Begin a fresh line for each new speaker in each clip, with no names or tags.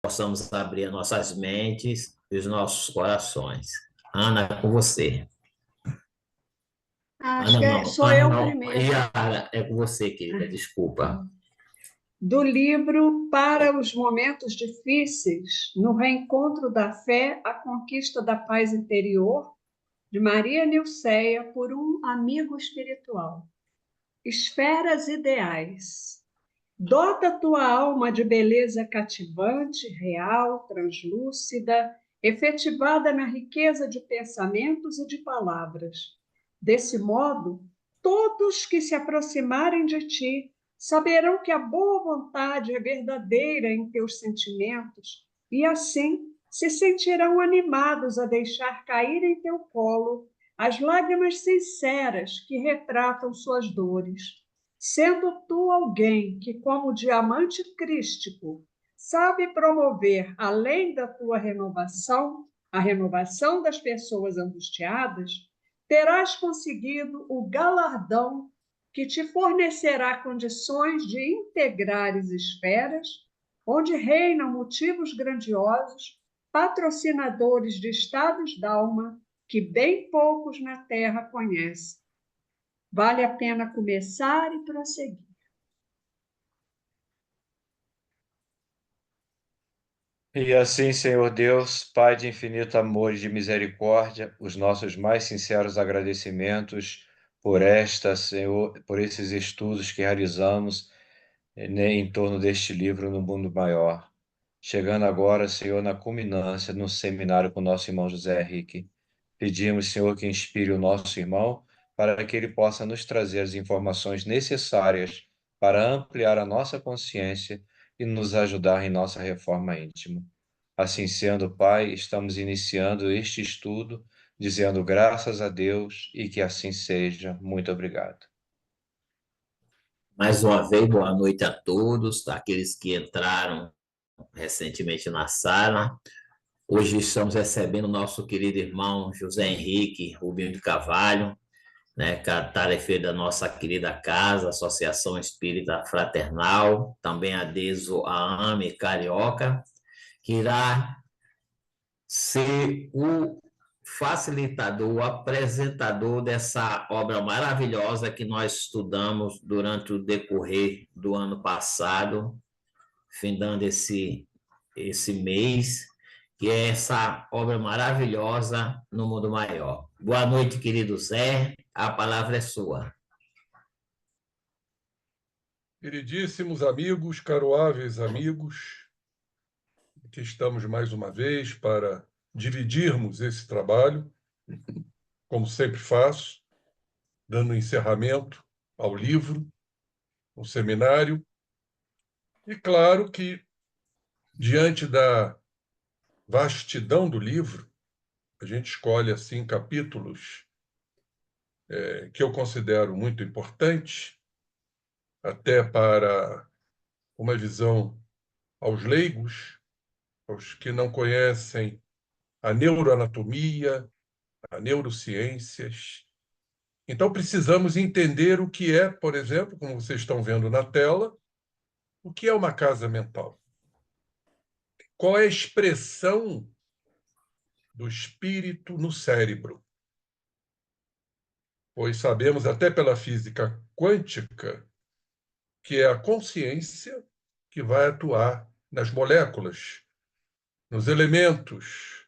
possamos abrir nossas mentes e os nossos corações. Ana, é com você.
Acho
Ana
que
não,
sou
Ana
eu
não.
primeiro.
Yara, é com você, querida, desculpa.
Do livro Para os Momentos Difíceis, no reencontro da fé, a conquista da paz interior, de Maria Nilceia, por um amigo espiritual. Esferas ideais. Dota tua alma de beleza cativante, real, translúcida, efetivada na riqueza de pensamentos e de palavras. Desse modo, todos que se aproximarem de ti saberão que a boa vontade é verdadeira em teus sentimentos e, assim, se sentirão animados a deixar cair em teu colo as lágrimas sinceras que retratam suas dores, sendo tu alguém que, como diamante crístico, sabe promover, além da tua renovação, a renovação das pessoas angustiadas, terás conseguido o galardão que te fornecerá condições de integrares esferas onde reinam motivos grandiosos, patrocinadores de estados d'alma que bem poucos na Terra conhecem. Vale a pena começar e prosseguir.
E assim, Senhor Deus, Pai de infinito amor e de misericórdia, os nossos mais sinceros agradecimentos Senhor, por esses estudos que realizamos, em torno deste livro no mundo maior. Chegando agora, Senhor, na culminância, no seminário com o nosso irmão José Henrique. Pedimos, Senhor, que inspire o nosso irmão para que ele possa nos trazer as informações necessárias para ampliar a nossa consciência e nos ajudar em nossa reforma íntima. Assim sendo, Pai, estamos iniciando este estudo, dizendo graças a Deus e que assim seja. Muito obrigado.
Mais uma vez, boa noite a todos, aqueles que entraram recentemente na sala. Hoje estamos recebendo o nosso querido irmão José Henrique Rubinho de Carvalho, né, tarefeiro da nossa querida casa, Associação Espírita Fraternal, também adeso à AME Carioca, que irá ser o facilitador, o apresentador dessa obra maravilhosa que nós estudamos durante o decorrer do ano passado, findando esse mês, que é essa obra maravilhosa no mundo maior. Boa noite, querido Zé, a palavra é sua.
Queridíssimos amigos, caroáveis amigos, aqui estamos mais uma vez para dividirmos esse trabalho, como sempre faço, dando encerramento ao livro, ao seminário. E claro que, diante da vastidão do livro, a gente escolhe assim capítulos que eu considero muito importantes, até para uma visão aos leigos, aos que não conhecem a neuroanatomia, a neurociências. Então, precisamos entender o que é, por exemplo, como vocês estão vendo na tela, o que é uma casa mental. Qual é a expressão do espírito no cérebro? Pois sabemos, até pela física quântica, que é a consciência que vai atuar nas moléculas, nos elementos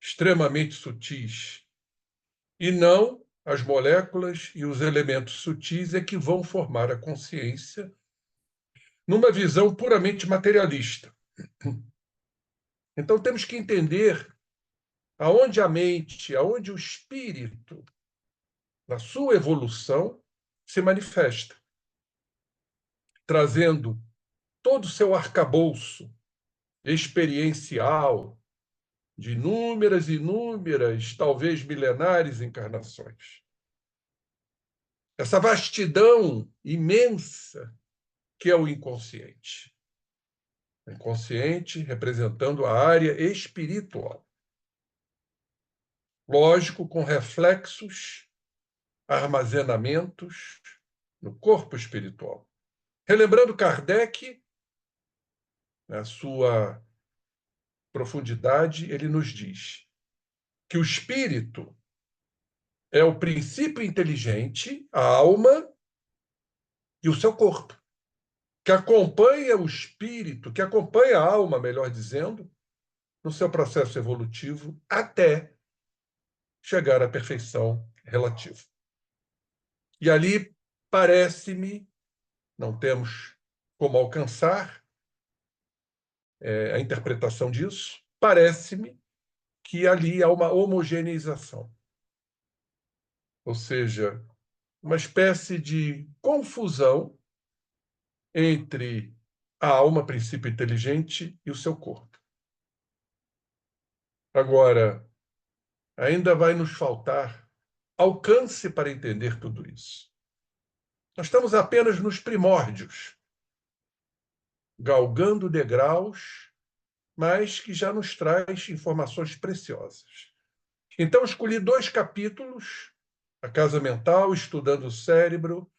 extremamente sutis, e não as moléculas e os elementos sutis é que vão formar a consciência numa visão puramente materialista. Então temos que entender aonde a mente, aonde o espírito, na sua evolução, se manifesta, trazendo todo o seu arcabouço experiencial de inúmeras e inúmeras, talvez milenares encarnações. Essa vastidão imensa que é o inconsciente. O inconsciente representando a área espiritual. Lógico, com reflexos, armazenamentos no corpo espiritual. Relembrando Kardec, na sua profundidade, ele nos diz que o espírito é o princípio inteligente, a alma e o seu corpo, que acompanha o espírito, que acompanha a alma, melhor dizendo, no seu processo evolutivo até chegar à perfeição relativa. E ali parece-me, não temos como alcançar a interpretação disso, parece-me que ali há uma homogeneização, ou seja, uma espécie de confusão entre a alma, princípio inteligente, e o seu corpo. Agora, ainda vai nos faltar alcance para entender tudo isso. Nós estamos apenas nos primórdios, galgando degraus, mas que já nos traz informações preciosas. Então, escolhi 2 capítulos, A Casa Mental, Estudando o Cérebro,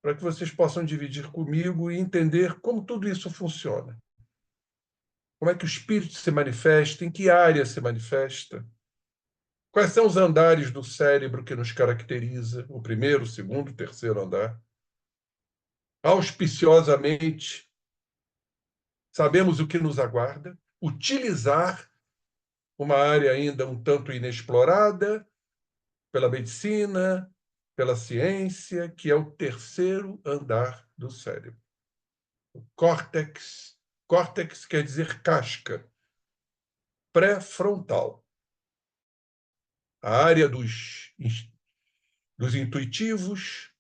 para que vocês possam dividir comigo e entender como tudo isso funciona. Como é que o espírito se manifesta, em que área se manifesta, quais são os andares do cérebro que nos caracteriza, o primeiro, o segundo, o terceiro andar. Auspiciosamente, sabemos o que nos aguarda, utilizar uma área ainda um tanto inexplorada pela medicina, pela ciência, que é o terceiro andar do cérebro. O córtex. Córtex quer dizer casca. Pré-frontal. A área dos intuitivos,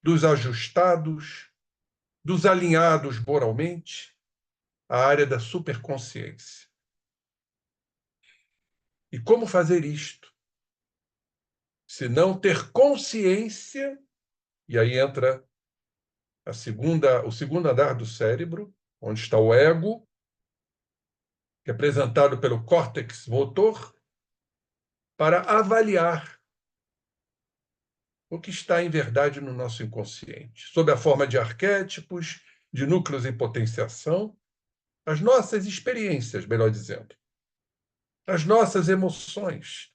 dos ajustados, dos alinhados moralmente, a área da superconsciência. E como fazer isto? Se não ter consciência, e aí entra o segundo andar do cérebro, onde está o ego, representado pelo córtex motor, para avaliar o que está em verdade no nosso inconsciente, sob a forma de arquétipos, de núcleos em potenciação, as nossas experiências, melhor dizendo, as nossas emoções,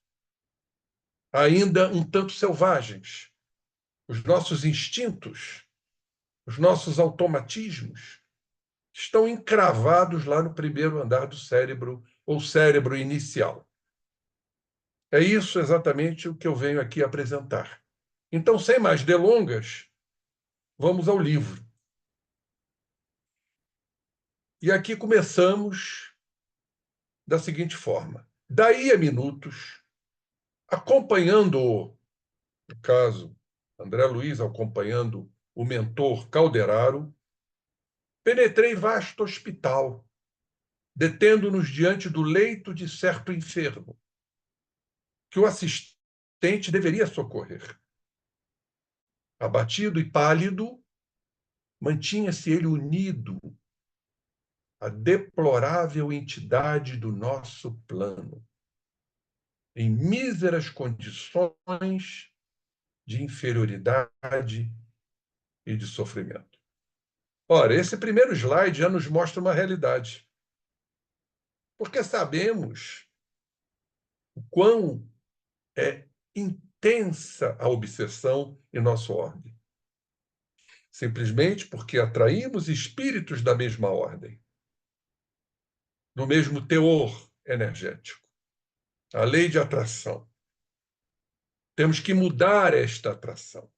ainda um tanto selvagens, os nossos instintos, os nossos automatismos, estão encravados lá no primeiro andar do cérebro, ou cérebro inicial. É isso exatamente o que eu venho aqui apresentar. Então, sem mais delongas, vamos ao livro. E aqui começamos da seguinte forma. Daí a minutos, acompanhando, no caso, André Luiz acompanhando o mentor Calderaro, penetrei vasto hospital, detendo-nos diante do leito de certo enfermo, que o assistente deveria socorrer. Abatido e pálido, mantinha-se ele unido à deplorável entidade do nosso plano, em míseras condições de inferioridade e de sofrimento. Ora, esse primeiro slide já nos mostra uma realidade, porque sabemos o quão é intensa a obsessão em nossa ordem. Simplesmente porque atraímos espíritos da mesma ordem, no mesmo teor energético. A lei de atração. Temos que mudar esta atração.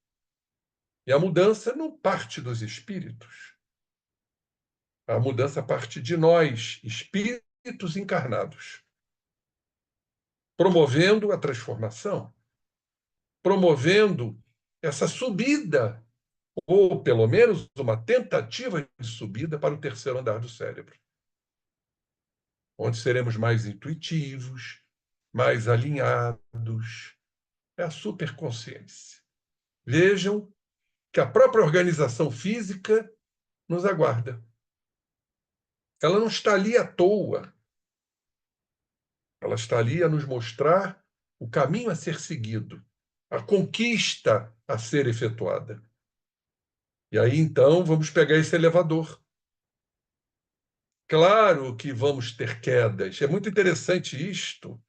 E a mudança não parte dos espíritos. A mudança parte de nós, espíritos encarnados, promovendo a transformação, promovendo essa subida, ou pelo menos uma tentativa de subida para o terceiro andar do cérebro, onde seremos mais intuitivos, mais alinhados. É a superconsciência. Vejam que a própria organização física nos aguarda. Ela não está ali à toa. Ela está ali a nos mostrar o caminho a ser seguido, a conquista a ser efetuada. E aí, então, vamos pegar esse elevador. Claro que vamos ter quedas. É muito interessante isto,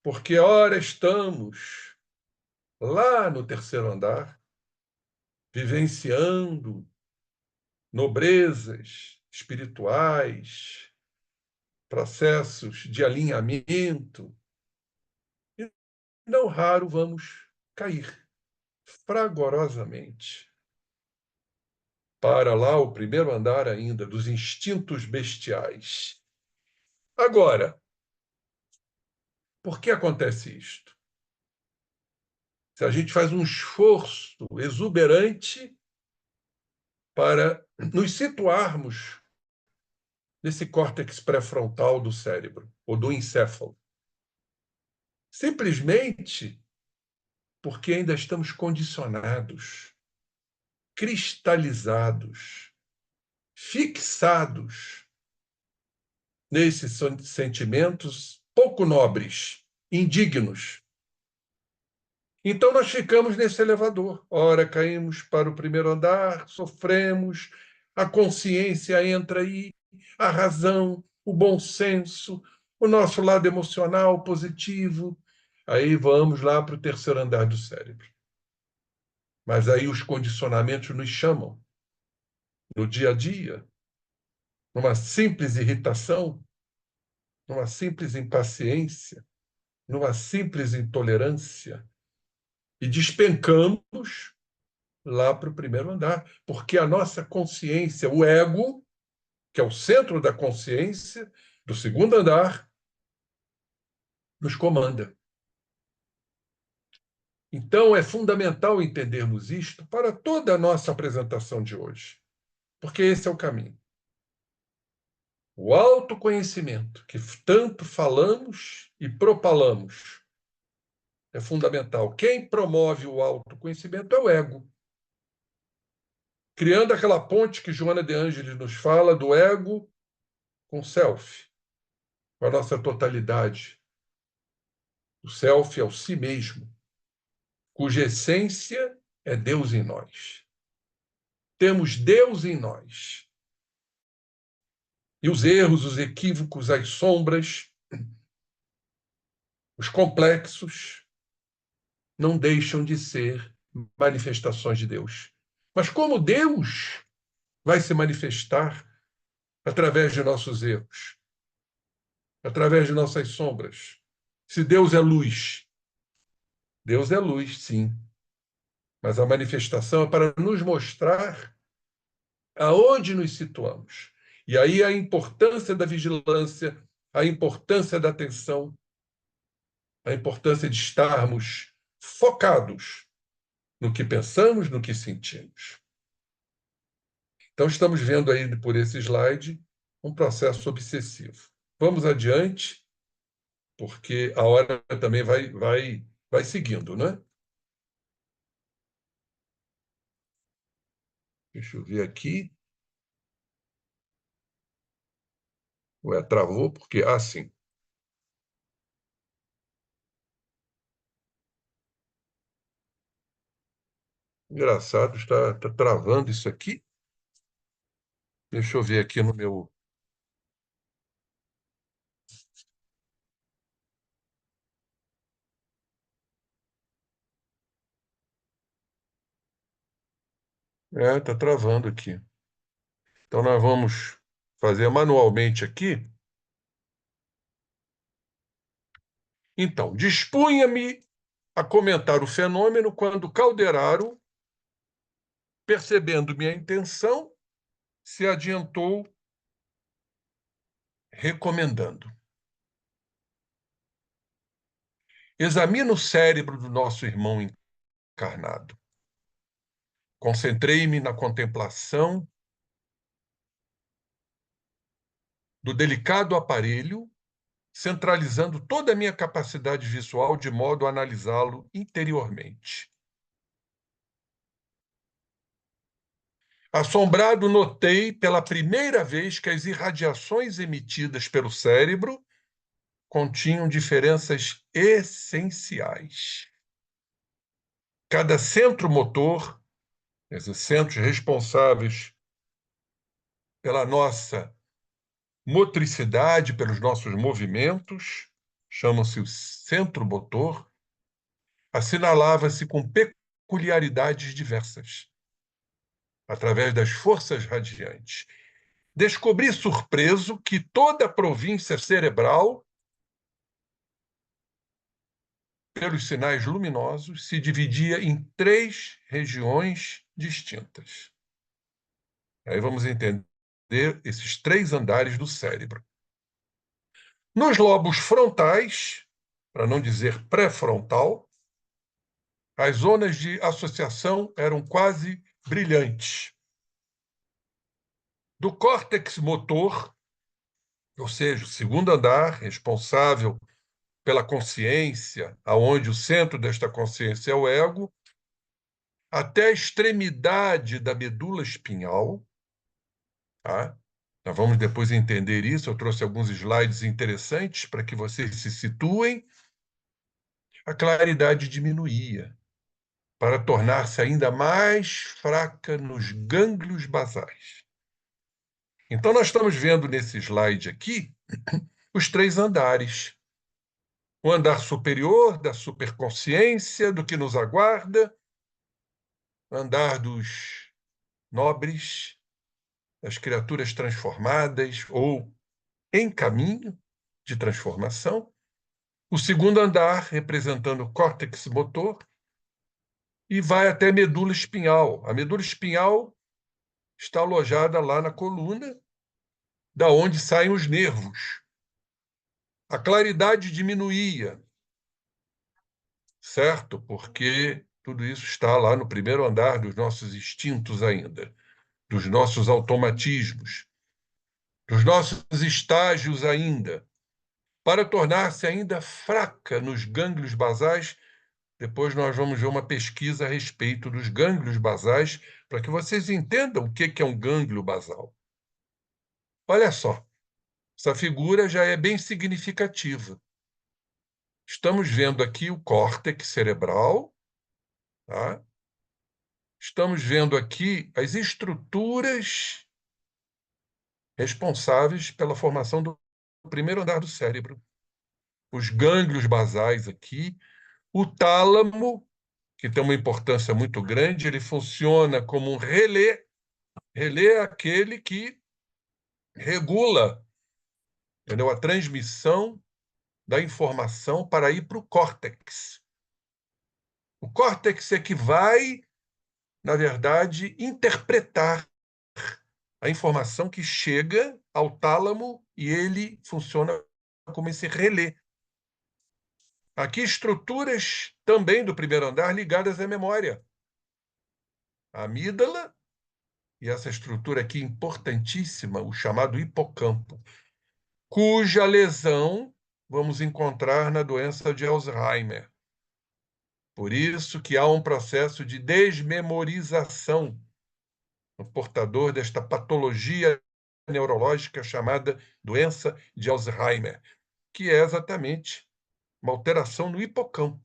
porque ora estamos lá no terceiro andar, vivenciando nobrezas espirituais, processos de alinhamento, e não raro vamos cair fragorosamente para lá o primeiro andar ainda dos instintos bestiais. Agora, por que acontece isto? Se a gente faz um esforço exuberante para nos situarmos nesse córtex pré-frontal do cérebro, ou do encéfalo, simplesmente porque ainda estamos condicionados, cristalizados, fixados nesses sentimentos pouco nobres, indignos. Então nós ficamos nesse elevador. Ora, caímos para o primeiro andar, sofremos, a consciência entra aí, a razão, o bom senso, o nosso lado emocional positivo. Aí vamos lá para o terceiro andar do cérebro. Mas aí os condicionamentos nos chamam, no dia a dia, numa simples irritação, numa simples impaciência, numa simples intolerância, e despencamos lá para o primeiro andar, porque a nossa consciência, o ego, que é o centro da consciência, do segundo andar, nos comanda. Então, é fundamental entendermos isto para toda a nossa apresentação de hoje, porque esse é o caminho. O autoconhecimento, que tanto falamos e propalamos, é fundamental. Quem promove o autoconhecimento é o ego, criando aquela ponte que Joana de Ângeles nos fala do ego com o self, com a nossa totalidade. O self é o si mesmo, cuja essência é Deus em nós. Temos Deus em nós. E os erros, os equívocos, as sombras, os complexos, não deixam de ser manifestações de Deus. Mas como Deus vai se manifestar através de nossos erros, através de nossas sombras? Se Deus é luz, sim. Mas a manifestação é para nos mostrar aonde nos situamos. E aí a importância da vigilância, a importância da atenção, a importância de estarmos focados no que pensamos, no que sentimos. Então, estamos vendo aí por esse slide um processo obsessivo. Vamos adiante, porque a hora também vai seguindo, né? Deixa eu ver aqui. Ué, travou, porque... Ah, sim. Engraçado, está travando isso aqui. Deixa eu ver aqui no meu... Está travando aqui. Então, nós vamos fazer manualmente aqui. Então, dispunha-me a comentar o fenômeno quando Calderaro, percebendo minha intenção, se adiantou recomendando. Examina o cérebro do nosso irmão encarnado. Concentrei-me na contemplação do delicado aparelho, centralizando toda a minha capacidade visual de modo a analisá-lo interiormente. Assombrado, notei pela primeira vez que as irradiações emitidas pelo cérebro continham diferenças essenciais. Cada centro motor, esses centros responsáveis pela nossa motricidade pelos nossos movimentos, chamam-se o centro motor, assinalava-se com peculiaridades diversas, através das forças radiantes. Descobri surpreso que toda a província cerebral, pelos sinais luminosos, se dividia em 3 regiões distintas. Aí vamos entender esses 3 andares do cérebro. Nos lobos frontais, para não dizer pré-frontal, as zonas de associação eram quase brilhantes. Do córtex motor, ou seja, o segundo andar, responsável pela consciência, aonde o centro desta consciência é o ego, até a extremidade da medula espinhal, tá? Nós vamos depois entender isso. Eu trouxe alguns slides interessantes para que vocês se situem. A claridade diminuía para tornar-se ainda mais fraca nos gânglios basais. Então, nós estamos vendo nesse slide aqui os 3 andares. O andar superior da superconsciência, do que nos aguarda, o andar dos nobres, das criaturas transformadas ou em caminho de transformação. O segundo andar, representando o córtex motor, e vai até a medula espinhal. A medula espinhal está alojada lá na coluna, da onde saem os nervos. A claridade diminuía, certo? Porque tudo isso está lá no primeiro andar dos nossos instintos ainda, dos nossos automatismos, dos nossos estágios ainda, para tornar-se ainda fraca nos gânglios basais. Depois nós vamos ver uma pesquisa a respeito dos gânglios basais, para que vocês entendam o que é um gânglio basal. Olha só, essa figura já é bem significativa. Estamos vendo aqui o córtex cerebral, tá? Estamos vendo aqui as estruturas responsáveis pela formação do primeiro andar do cérebro. Os gânglios basais aqui, o tálamo, que tem uma importância muito grande, ele funciona como um relé. Relé é aquele que regula, entendeu? A transmissão da informação para ir para o córtex. O córtex é que vai, na verdade, interpretar a informação que chega ao tálamo e ele funciona como esse relé. Aqui, estruturas também do primeiro andar ligadas à memória. A amígdala e essa estrutura aqui importantíssima, o chamado hipocampo, cuja lesão vamos encontrar na doença de Alzheimer. Por isso que há um processo de desmemorização no portador desta patologia neurológica chamada doença de Alzheimer, que é exatamente uma alteração no hipocampo,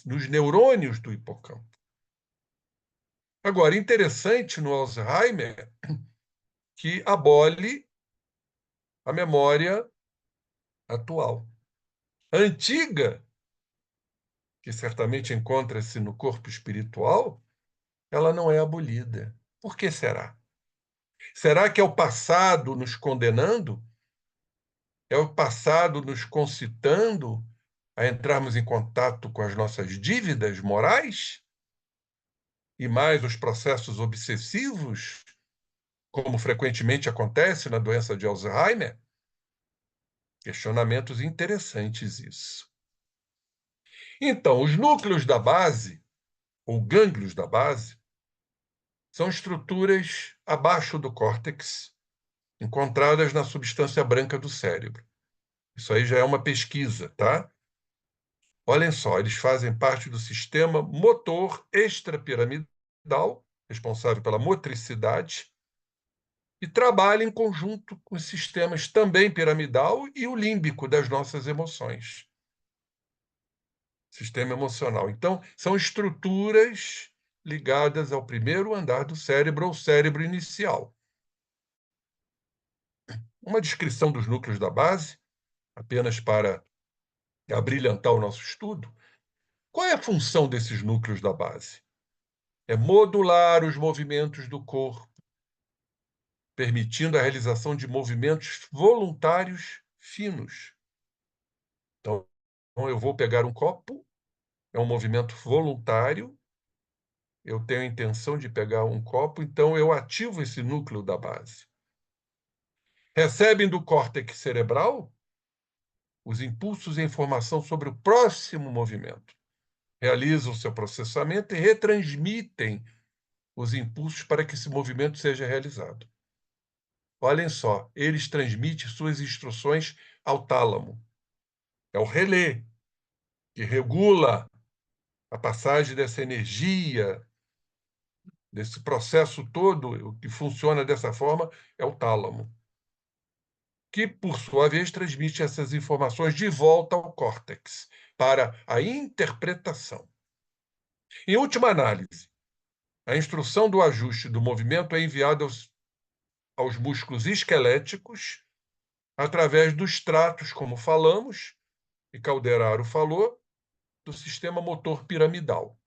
nos neurônios do hipocampo. Agora, interessante no Alzheimer que abole a memória atual. A antiga, que certamente encontra-se no corpo espiritual, ela não é abolida. Por que será? Será que é o passado nos condenando? É o passado nos concitando a entrarmos em contato com as nossas dívidas morais? E mais os processos obsessivos, como frequentemente acontece na doença de Alzheimer? Questionamentos interessantes isso. Então, os núcleos da base, ou gânglios da base, são estruturas abaixo do córtex, encontradas na substância branca do cérebro. Isso aí já é uma pesquisa, tá? Olhem só, eles fazem parte do sistema motor extrapiramidal, responsável pela motricidade, e trabalham em conjunto com os sistemas também piramidal e o límbico das nossas emoções. Sistema emocional. Então, são estruturas ligadas ao primeiro andar do cérebro, ou cérebro inicial. uma descrição dos núcleos da base, apenas para abrilhantar o nosso estudo. Qual é a função desses núcleos da base? É modular os movimentos do corpo, permitindo a realização de movimentos voluntários finos. Então, eu vou pegar um copo, é um movimento voluntário, eu tenho a intenção de pegar um copo, então eu ativo esse núcleo da base. Recebem do córtex cerebral os impulsos e a informação sobre o próximo movimento. Realizam seu processamento e retransmitem os impulsos para que esse movimento seja realizado. Olhem só, eles transmitem suas instruções ao tálamo. É o relé que regula a passagem dessa energia, desse processo todo, o que funciona dessa forma é o tálamo, que, por sua vez, transmite essas informações de volta ao córtex para a interpretação. Em última análise, a instrução do ajuste do movimento é enviada aos músculos esqueléticos através dos tratos, como falamos, e Calderaro falou, do sistema motor piramidal.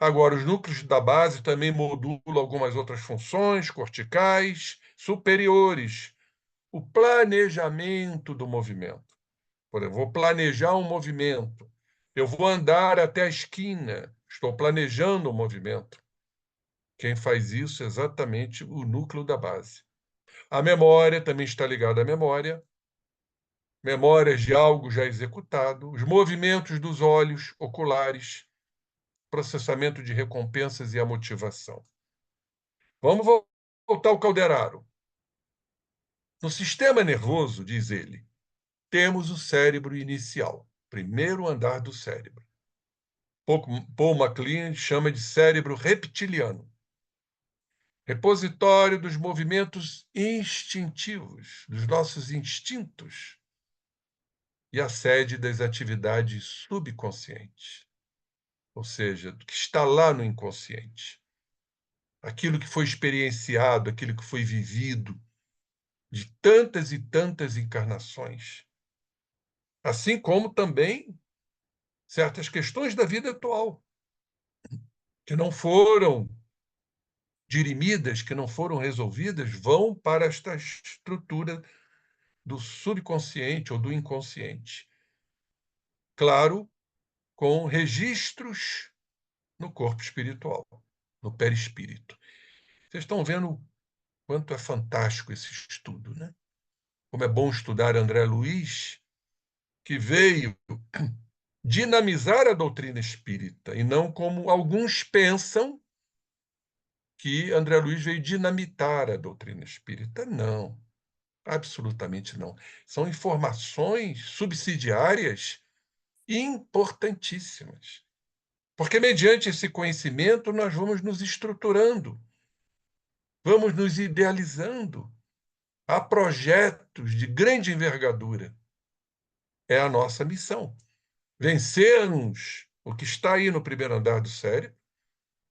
Agora, os núcleos da base também modulam algumas outras funções corticais superiores. O planejamento do movimento. Por exemplo, vou planejar um movimento. Eu vou andar até a esquina. Estou planejando o movimento. Quem faz isso é exatamente o núcleo da base. A memória também está ligada à memória. Memórias de algo já executado. Os movimentos dos olhos oculares. Processamento de recompensas e a motivação. Vamos voltar ao Calderaro. No sistema nervoso, diz ele, temos o cérebro inicial, primeiro andar do cérebro. Paul MacLean chama de cérebro reptiliano, repositório dos movimentos instintivos, dos nossos instintos, e a sede das atividades subconscientes, ou seja, do que está lá no inconsciente. Aquilo que foi experienciado, aquilo que foi vivido, de tantas e tantas encarnações. Assim como também certas questões da vida atual, que não foram dirimidas, que não foram resolvidas, vão para esta estrutura do subconsciente ou do inconsciente. Claro, com registros no corpo espiritual, no perispírito. Vocês estão vendo quanto é fantástico esse estudo, né? Como é bom estudar André Luiz, que veio dinamizar a doutrina espírita, e não como alguns pensam que André Luiz veio dinamitar a doutrina espírita. Não, absolutamente não. São informações subsidiárias importantíssimas. Porque, mediante esse conhecimento, nós vamos nos estruturando, vamos nos idealizando. Há projetos de grande envergadura. É a nossa missão. Vencermos o que está aí no primeiro andar do cérebro,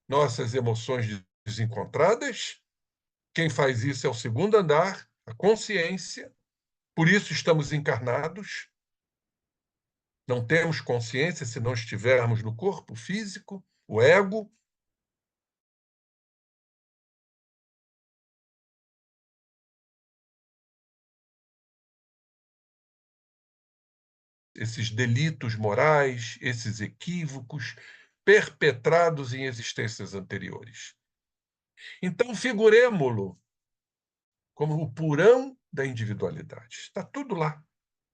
nossas emoções desencontradas. Quem faz isso é o segundo andar, a consciência. Por isso estamos encarnados. Não temos consciência se não estivermos no corpo físico, o ego. Esses delitos morais, esses equívocos perpetrados em existências anteriores. Então, figuremo-lo como o purão da individualidade. Está tudo lá,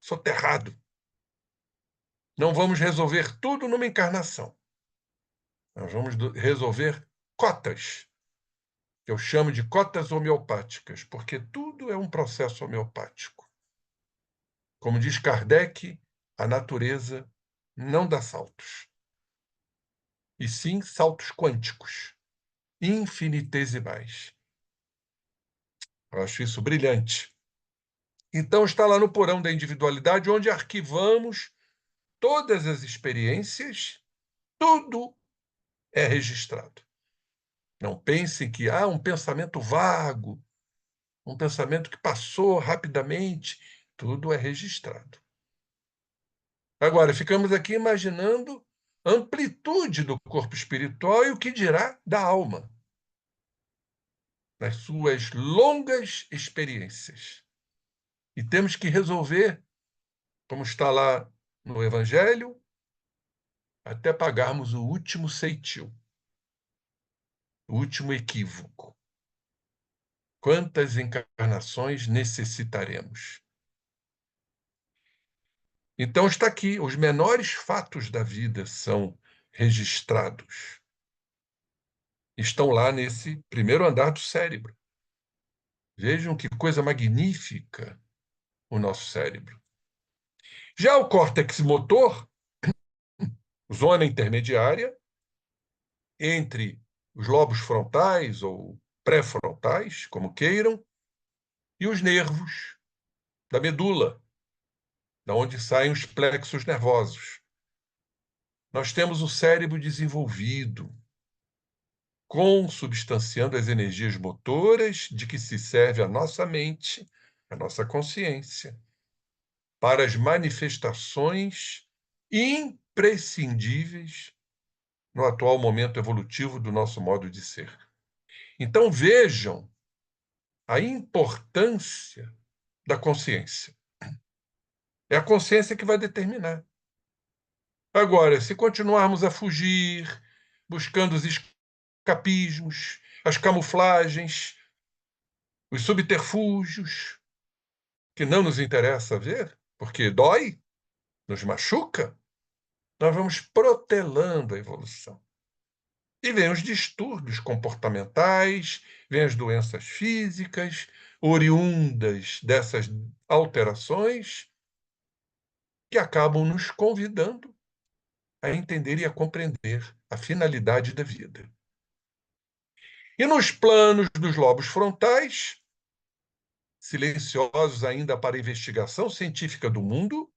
soterrado. Não vamos resolver tudo numa encarnação. Nós vamos resolver cotas, que eu chamo de cotas homeopáticas, porque tudo é um processo homeopático. Como diz Kardec, a natureza não dá saltos, e sim saltos quânticos, infinitesimais. Eu acho isso brilhante. Então, está lá no porão da individualidade, onde arquivamos todas as experiências, tudo é registrado. Não pensem que há um pensamento vago. um pensamento que passou rapidamente, tudo é registrado. Agora, ficamos aqui imaginando a amplitude do corpo espiritual e o que dirá da alma, nas suas longas experiências. E temos que resolver, como está lá no Evangelho, até pagarmos o último ceitil, o último equívoco. Quantas encarnações necessitaremos? Então está aqui, os menores fatos da vida são registrados. Estão lá nesse primeiro andar do cérebro. Vejam que coisa magnífica o nosso cérebro. Já o córtex motor, zona intermediária, entre os lobos frontais ou pré-frontais, como queiram, e os nervos da medula, da onde saem os plexos nervosos. Nós temos o cérebro desenvolvido, consubstanciando as energias motoras de que se serve a nossa mente, a nossa consciência, para as manifestações imprescindíveis no atual momento evolutivo do nosso modo de ser. Então vejam a importância da consciência. É a consciência que vai determinar. Agora, se continuarmos a fugir, buscando os escapismos, as camuflagens, os subterfúgios, que não nos interessa ver, porque dói, nos machuca, nós vamos protelando a evolução. E vêm os distúrbios comportamentais, vêm as doenças físicas, oriundas dessas alterações, que acabam nos convidando a entender e a compreender a finalidade da vida. E nos planos dos lobos frontais, silenciosos ainda para a investigação científica do mundo,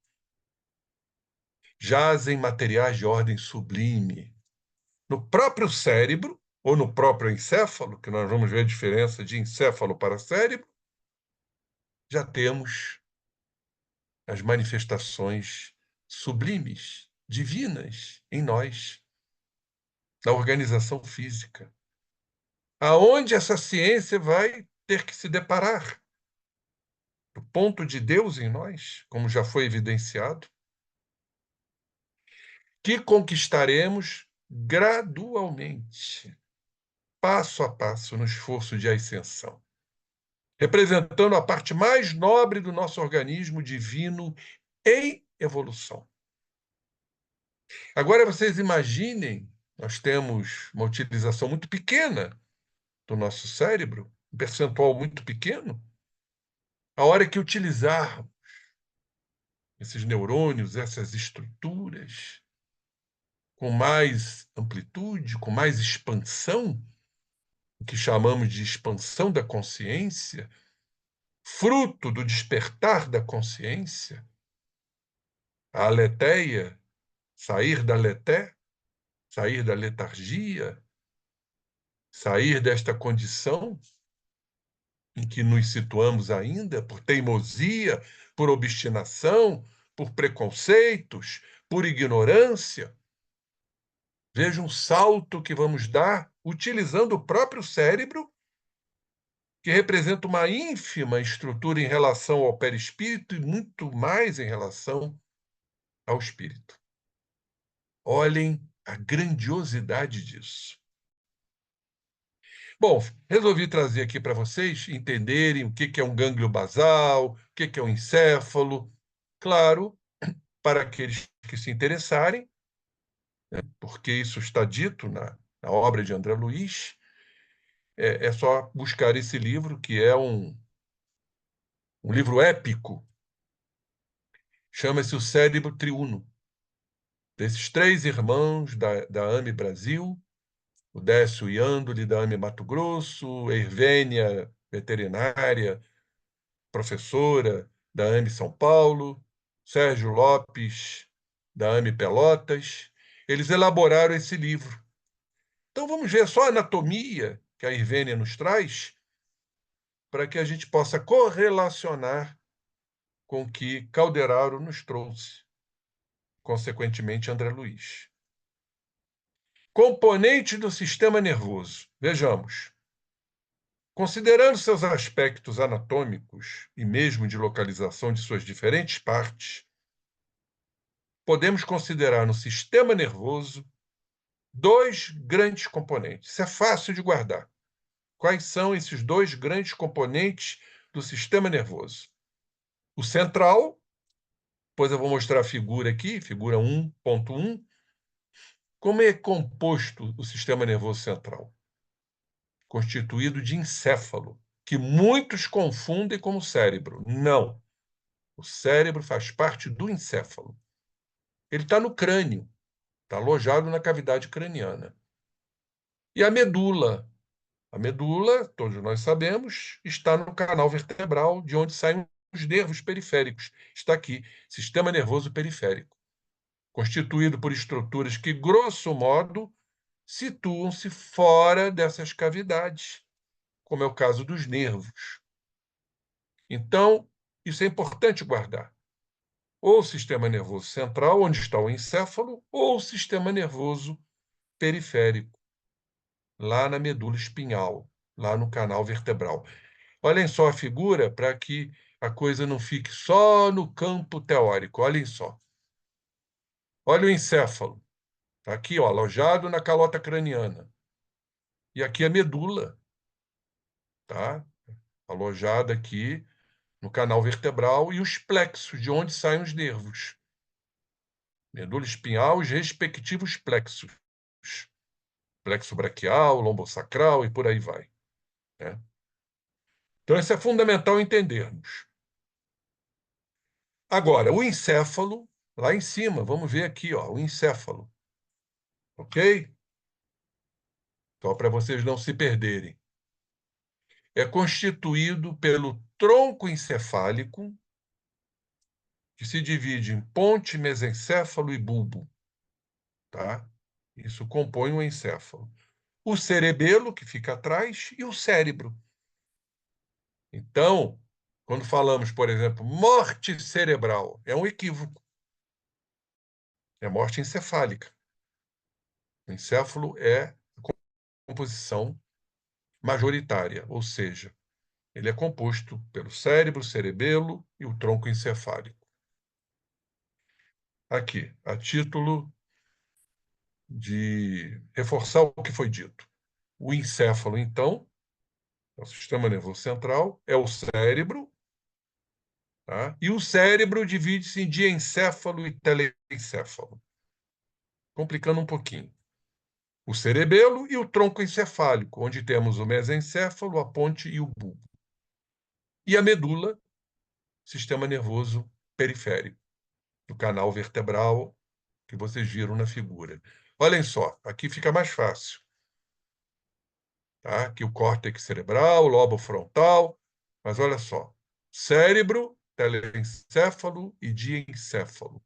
jazem materiais de ordem sublime. No próprio cérebro, ou no próprio encéfalo, que nós vamos ver a diferença de encéfalo para cérebro, já temos as manifestações sublimes, divinas em nós, da organização física. Aonde essa ciência vai ter que se deparar? Do ponto de Deus em nós, como já foi evidenciado, que conquistaremos gradualmente, passo a passo, no esforço de ascensão, representando a parte mais nobre do nosso organismo divino em evolução. Agora, vocês imaginem, nós temos uma utilização muito pequena do nosso cérebro, um percentual muito pequeno. A hora que utilizarmos esses neurônios, essas estruturas, com mais amplitude, com mais expansão, o que chamamos de expansão da consciência, fruto do despertar da consciência, a aletheia, sair da leté, sair da letargia, sair desta condição em que nos situamos ainda por teimosia, por obstinação, por preconceitos, por ignorância. Veja um salto que vamos dar utilizando o próprio cérebro, que representa uma ínfima estrutura em relação ao perispírito e muito mais em relação ao espírito. Olhem a grandiosidade disso. Bom, resolvi trazer aqui para vocês entenderem o que é um gânglio basal, o que é um encéfalo. Claro, para aqueles que se interessarem, né, porque isso está dito na obra de André Luiz, é só buscar esse livro, que é um livro épico. Chama-se O Cérebro Triuno, desses três irmãos da AME Brasil, o Décio Iandoli, da AME Mato Grosso, a Hervênia, veterinária, professora da AME São Paulo, Sérgio Lopes, da AME Pelotas. Eles elaboraram esse livro. Então vamos ver só a anatomia que a Hervênia nos traz, para que a gente possa correlacionar com o que Calderaro nos trouxe, consequentemente André Luiz. Componente do sistema nervoso. Vejamos. Considerando seus aspectos anatômicos e mesmo de localização de suas diferentes partes, podemos considerar no sistema nervoso 2 grandes componentes. Isso é fácil de guardar. Quais são esses 2 grandes componentes do sistema nervoso? O central, depois eu vou mostrar a figura aqui, figura 1.1. Como é composto o sistema nervoso central? Constituído de encéfalo, que muitos confundem com o cérebro. Não. O cérebro faz parte do encéfalo. Ele está no crânio, está alojado na cavidade craniana. E a medula? A medula, todos nós sabemos, está no canal vertebral, de onde saem os nervos periféricos. Está aqui, sistema nervoso periférico, constituído por estruturas que, grosso modo, situam-se fora dessas cavidades, como é o caso dos nervos. Então, isso é importante guardar. Ou o sistema nervoso central, onde está o encéfalo, ou o sistema nervoso periférico, lá na medula espinhal, lá no canal vertebral. Olhem só a figura para que a coisa não fique só no campo teórico. Olhem só. Olha o encéfalo. Está aqui, ó, alojado na calota craniana. E aqui a medula. Tá? Alojada aqui no canal vertebral e os plexos, de onde saem os nervos. Medula espinhal e os respectivos plexos. Plexo braquial, lombosacral e por aí vai. Né? Então, isso é fundamental entendermos. Agora, o encéfalo, lá em cima, vamos ver aqui, ó, o encéfalo. Ok? Só para vocês não se perderem. É constituído pelo tronco encefálico, que se divide em ponte, mesencéfalo e bulbo. Tá? Isso compõe o encéfalo. O cerebelo, que fica atrás, e o cérebro. Então, quando falamos, por exemplo, morte cerebral, é um equívoco. É morte encefálica. O encéfalo é a composição majoritária, ou seja, ele é composto pelo cérebro, cerebelo e o tronco encefálico. Aqui, a título de reforçar o que foi dito. O encéfalo, então, é o sistema nervoso central, é o cérebro, tá? E o cérebro divide-se em diencéfalo e telencéfalo. Complicando um pouquinho. O cerebelo e o tronco encefálico, onde temos o mesencéfalo, a ponte e o bulbo. E a medula, sistema nervoso periférico, do canal vertebral que vocês viram na figura. Olhem só, aqui fica mais fácil. Tá? Aqui o córtex cerebral, o lobo frontal, mas olha só, cérebro, telencéfalo e diencéfalo.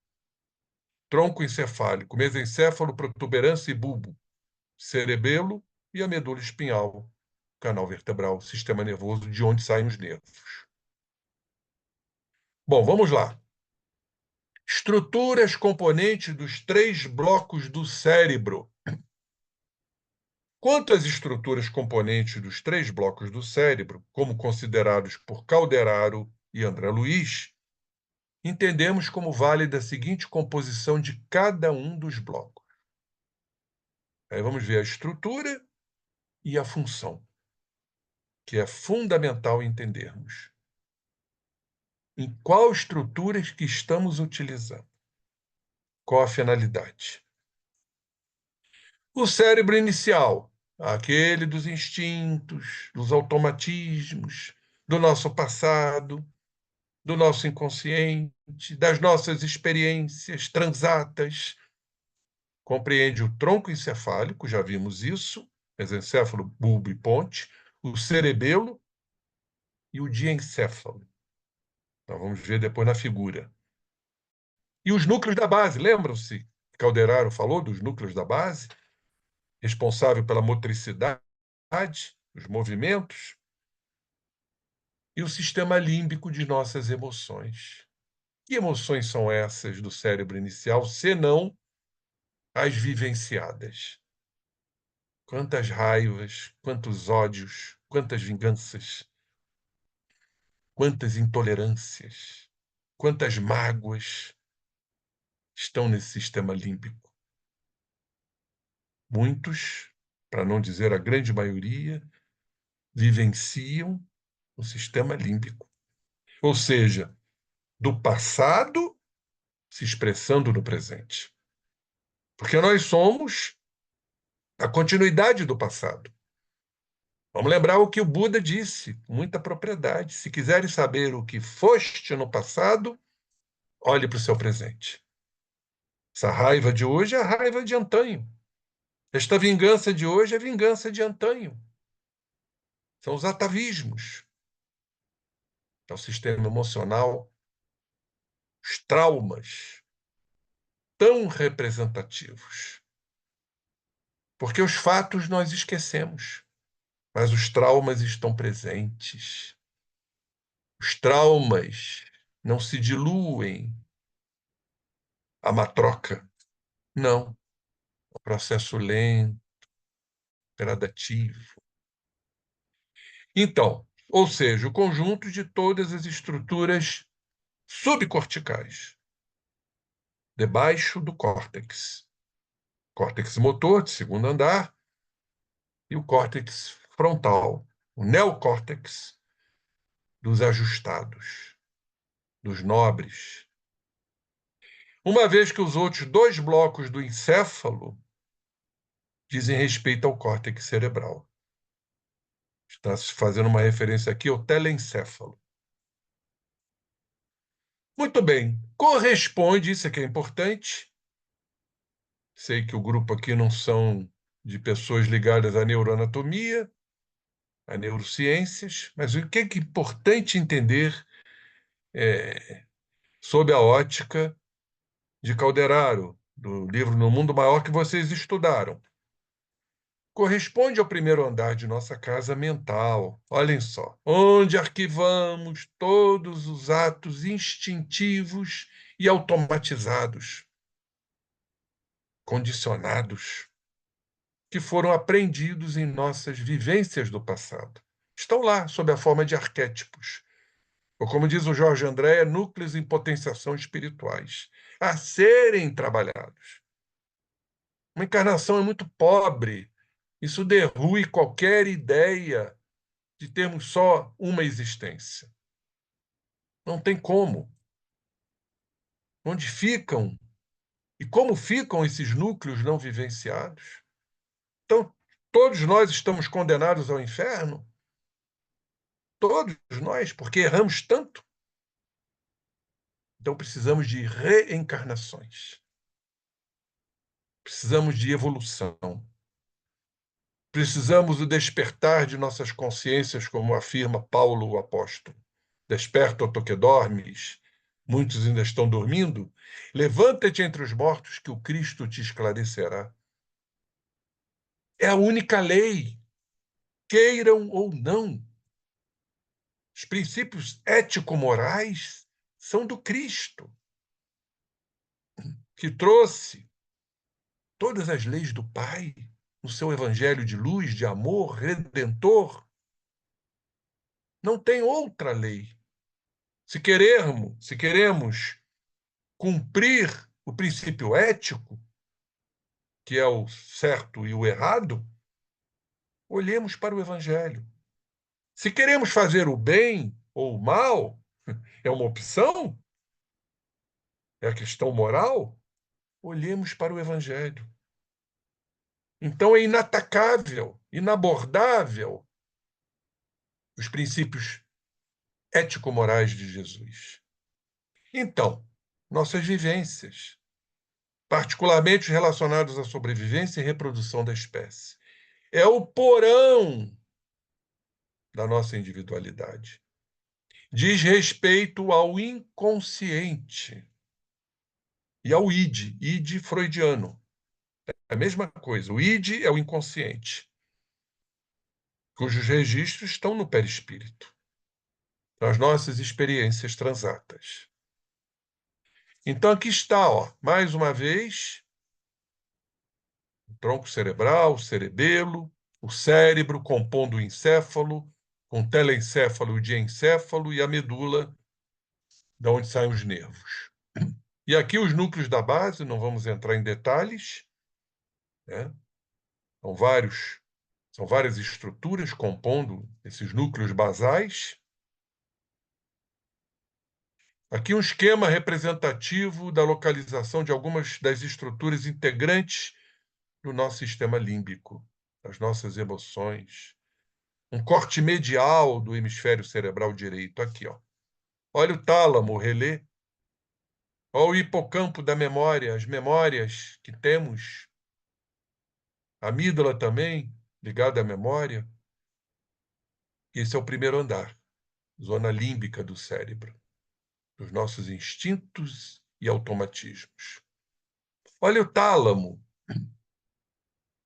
Tronco encefálico, mesencéfalo, protuberância e bulbo, cerebelo e a medula espinhal, canal vertebral, sistema nervoso, de onde saem os nervos. Bom, vamos lá. Estruturas componentes dos 3 blocos do cérebro. Quanto às estruturas componentes dos 3 blocos do cérebro, como considerados por Calderaro e André Luiz, entendemos como válida a seguinte composição de cada um dos blocos. Aí vamos ver a estrutura e a função, que é fundamental entendermos. Em qual estrutura que estamos utilizando? Qual a finalidade? O cérebro inicial, aquele dos instintos, dos automatismos, do nosso passado, do nosso inconsciente, das nossas experiências transatas. Compreende o tronco encefálico, já vimos isso, mesencéfalo, bulbo e ponte, o cerebelo e o diencéfalo. Então, vamos ver depois na figura. E os núcleos da base, lembram-se? Calderaro falou dos núcleos da base, responsável pela motricidade, os movimentos. e o sistema límbico de nossas emoções. Que emoções são essas do cérebro inicial, senão as vivenciadas? Quantas raivas, quantos ódios, quantas vinganças, quantas intolerâncias, quantas mágoas estão nesse sistema límbico. Muitos, para não dizer a grande maioria, vivenciam o sistema límbico. Ou seja, do passado se expressando no presente. Porque nós somos a continuidade do passado. Vamos lembrar o que o Buda disse, com muita propriedade. Se quiseres saber o que foste no passado, olhe para o seu presente. Essa raiva de hoje é a raiva de antanho. Esta vingança de hoje é a vingança de antanho. São os atavismos. É o sistema emocional, os traumas tão representativos. Porque os fatos nós esquecemos, mas os traumas estão presentes. Os traumas não se diluem a matroca. Não. É um processo lento, gradativo. Então, ou seja, o conjunto de todas as estruturas subcorticais, debaixo do córtex. Córtex motor, de segundo andar, e o córtex frontal, o neocórtex dos ajustados, dos nobres. Uma vez que os outros dois blocos do encéfalo dizem respeito ao córtex cerebral. Está se fazendo uma referência aqui ao telencéfalo. Muito bem, corresponde, isso aqui é importante. Sei que o grupo aqui não são de pessoas ligadas à neuroanatomia, a neurociências, mas o que é importante entender sob a ótica de Calderaro, do livro No Mundo Maior que vocês estudaram. Corresponde ao primeiro andar de nossa casa mental. Olhem só, onde arquivamos todos os atos instintivos e automatizados, condicionados, que foram aprendidos em nossas vivências do passado. Estão lá, sob a forma de arquétipos, ou como diz o Jorge André, núcleos em potenciação espirituais, a serem trabalhados. Uma encarnação é muito pobre. Isso derrui qualquer ideia de termos só uma existência. Não tem como. Onde ficam e como ficam esses núcleos não vivenciados? Então, todos nós estamos condenados ao inferno? Todos nós, porque erramos tanto? Então, precisamos de reencarnações. Precisamos de evolução. Precisamos do despertar de nossas consciências, como afirma Paulo o apóstolo. Desperta, ó tu que dormes, muitos ainda estão dormindo. Levanta-te entre os mortos, que o Cristo te esclarecerá. É a única lei, queiram ou não. Os princípios ético-morais são do Cristo, que trouxe todas as leis do Pai no seu evangelho de luz, de amor, redentor. Não tem outra lei. Se queremos cumprir o princípio ético, que é o certo e o errado, olhemos para o evangelho. Se queremos fazer o bem ou o mal, é uma opção, é a questão moral, olhemos para o evangelho. Então é inatacável, inabordável os princípios ético-morais de Jesus. Então, nossas vivências, particularmente relacionadas à sobrevivência e reprodução da espécie, é o porão da nossa individualidade. Diz respeito ao inconsciente e ao id freudiano. É a mesma coisa. O id é o inconsciente, cujos registros estão no perispírito. nas nossas experiências transatas. Então, aqui está, ó, mais uma vez, o tronco cerebral, o cerebelo, o cérebro compondo o encéfalo, com telencéfalo e diencéfalo, e a medula, da onde saem os nervos. E aqui os núcleos da base, não vamos entrar em detalhes, né? São várias estruturas compondo esses núcleos basais. Aqui um esquema representativo da localização de algumas das estruturas integrantes do nosso sistema límbico, das nossas emoções. Um corte medial do hemisfério cerebral direito, aqui, ó. Olha o tálamo, o relé. Olha o hipocampo da memória, as memórias que temos. A amígdala também, ligada à memória. Esse é o primeiro andar, zona límbica do cérebro, dos nossos instintos e automatismos. Olha o tálamo,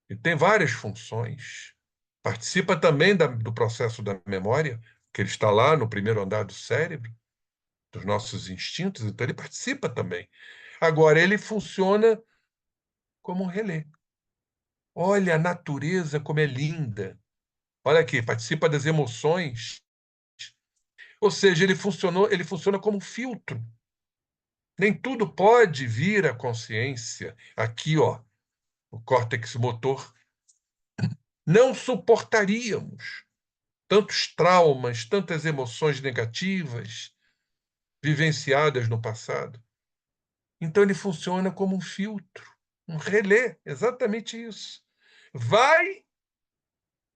ele tem várias funções. Participa também do processo da memória, que ele está lá no primeiro andar do cérebro, dos nossos instintos, então ele participa também. Agora, ele funciona como um relé. Olha a natureza como é linda. Olha aqui, participa das emoções. Ou seja, ele funciona como um filtro. Nem tudo pode vir à consciência. Aqui, ó, o córtex motor. Não suportaríamos tantos traumas, tantas emoções negativas vivenciadas no passado. Então ele funciona como um filtro, um relé, exatamente isso. Vai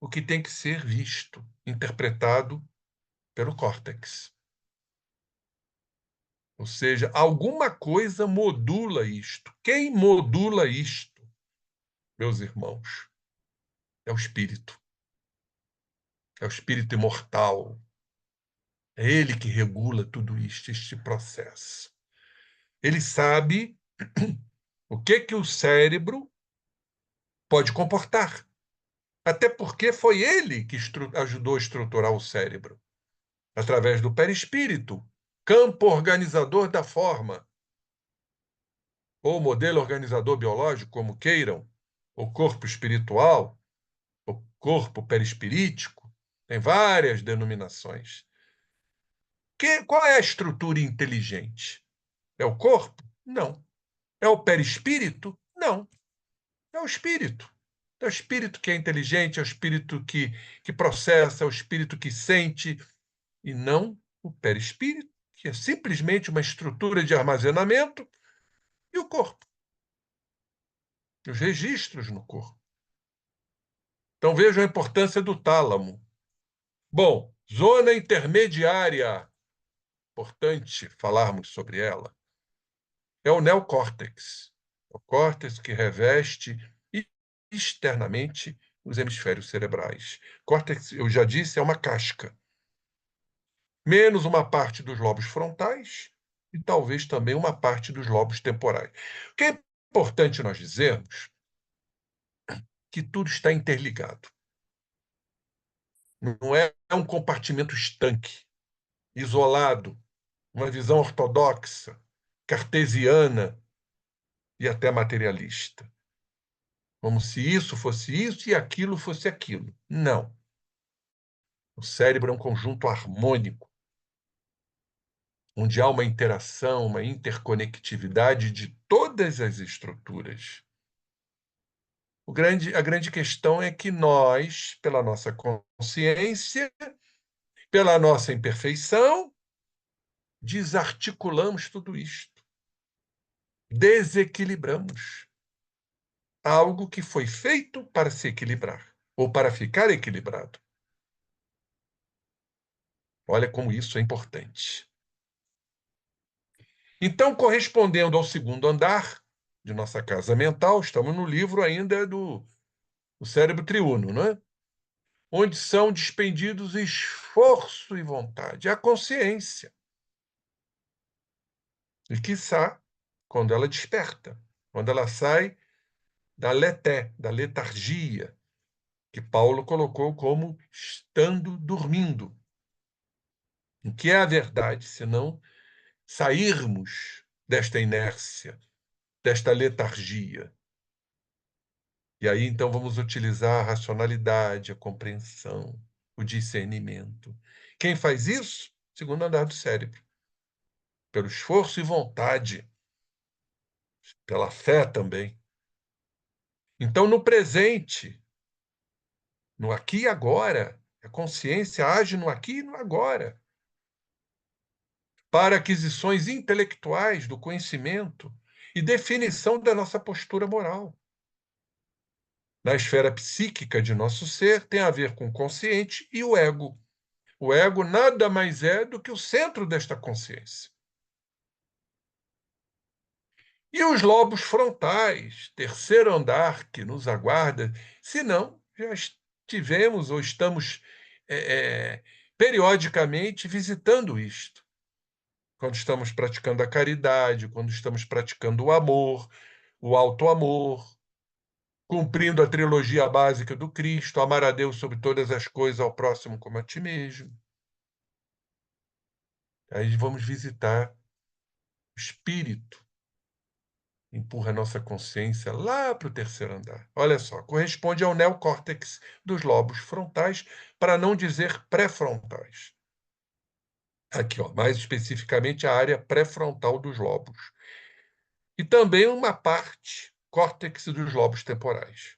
o que tem que ser visto, interpretado pelo córtex. Ou seja, alguma coisa modula isto. Quem modula isto, meus irmãos? É o espírito. É o espírito imortal. É ele que regula tudo isto, este processo. Ele sabe o que o cérebro pode comportar. Até porque foi ele que ajudou a estruturar o cérebro, através do perispírito, campo organizador da forma, ou modelo organizador biológico, como queiram, o corpo espiritual, o corpo perispirítico, tem várias denominações. Qual é a estrutura inteligente? É o corpo? Não. É o perispírito? Não. É o espírito. É o espírito que é inteligente, é o espírito que processa, é o espírito que sente, e não o perispírito, que é simplesmente uma estrutura de armazenamento, e o corpo. Os registros no corpo. Então vejam a importância do tálamo. Bom, zona intermediária, importante falarmos sobre ela, é o neocórtex. O córtex que reveste externamente os hemisférios cerebrais. Córtex, eu já disse, é uma casca. Menos uma parte dos lobos frontais e talvez também uma parte dos lobos temporais. O que é importante nós dizermos que tudo está interligado. Não é um compartimento estanque, isolado, uma visão ortodoxa, cartesiana e até materialista. Como se isso fosse isso e aquilo fosse aquilo. Não. O cérebro é um conjunto harmônico, onde há uma interação, uma interconectividade de todas as estruturas. A grande questão é que nós, pela nossa consciência, pela nossa imperfeição, desarticulamos tudo isto. Desequilibramos algo que foi feito para se equilibrar, ou para ficar equilibrado. Olha como isso é importante. Então, correspondendo ao segundo andar de nossa casa mental, estamos no livro ainda do cérebro triuno, não é? Onde são despendidos esforço e vontade, a consciência. E, quiçá, quando ela desperta, quando ela sai da leté, da letargia, que Paulo colocou como estando dormindo. O que é a verdade, senão sairmos desta inércia, desta letargia? E aí, então, vamos utilizar a racionalidade, a compreensão, o discernimento. Quem faz isso? Segundo andar do cérebro. Pelo esforço e vontade, pela fé também. Então, no presente, no aqui e agora, a consciência age no aqui e no agora, para aquisições intelectuais do conhecimento e definição da nossa postura moral. Na esfera psíquica de nosso ser, tem a ver com o consciente e o ego. O ego nada mais é do que o centro desta consciência. E os lobos frontais, terceiro andar que nos aguarda, se não, já estivemos ou estamos periodicamente visitando isto. Quando estamos praticando a caridade, quando estamos praticando o amor, o auto-amor, cumprindo a trilogia básica do Cristo, amar a Deus sobre todas as coisas, ao próximo como a ti mesmo. Aí vamos visitar o espírito, empurra a nossa consciência lá para o terceiro andar. Olha só, corresponde ao neocórtex dos lobos frontais, para não dizer pré-frontais. Aqui, ó, mais especificamente a área pré-frontal dos lobos. E também uma parte, córtex dos lobos temporais.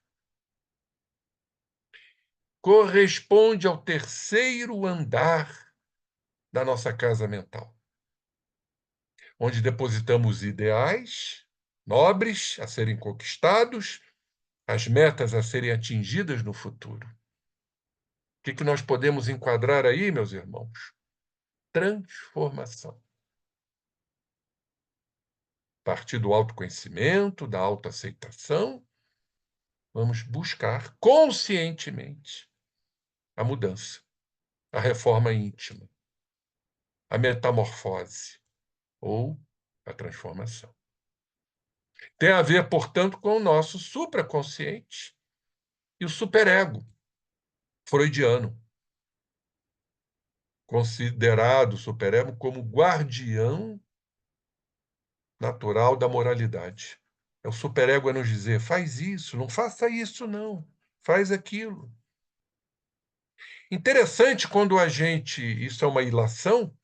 Corresponde ao terceiro andar da nossa casa mental, onde depositamos ideais nobres a serem conquistados, as metas a serem atingidas no futuro. O que nós podemos enquadrar aí, meus irmãos? Transformação. A partir do autoconhecimento, da autoaceitação, vamos buscar conscientemente a mudança, a reforma íntima, a metamorfose ou a transformação. Tem a ver, portanto, com o nosso supraconsciente e o superego freudiano, considerado o superego como guardião natural da moralidade. É o superego a nos dizer, faz isso, não faça isso, não, faz aquilo. Interessante quando a gente, isso é uma ilação,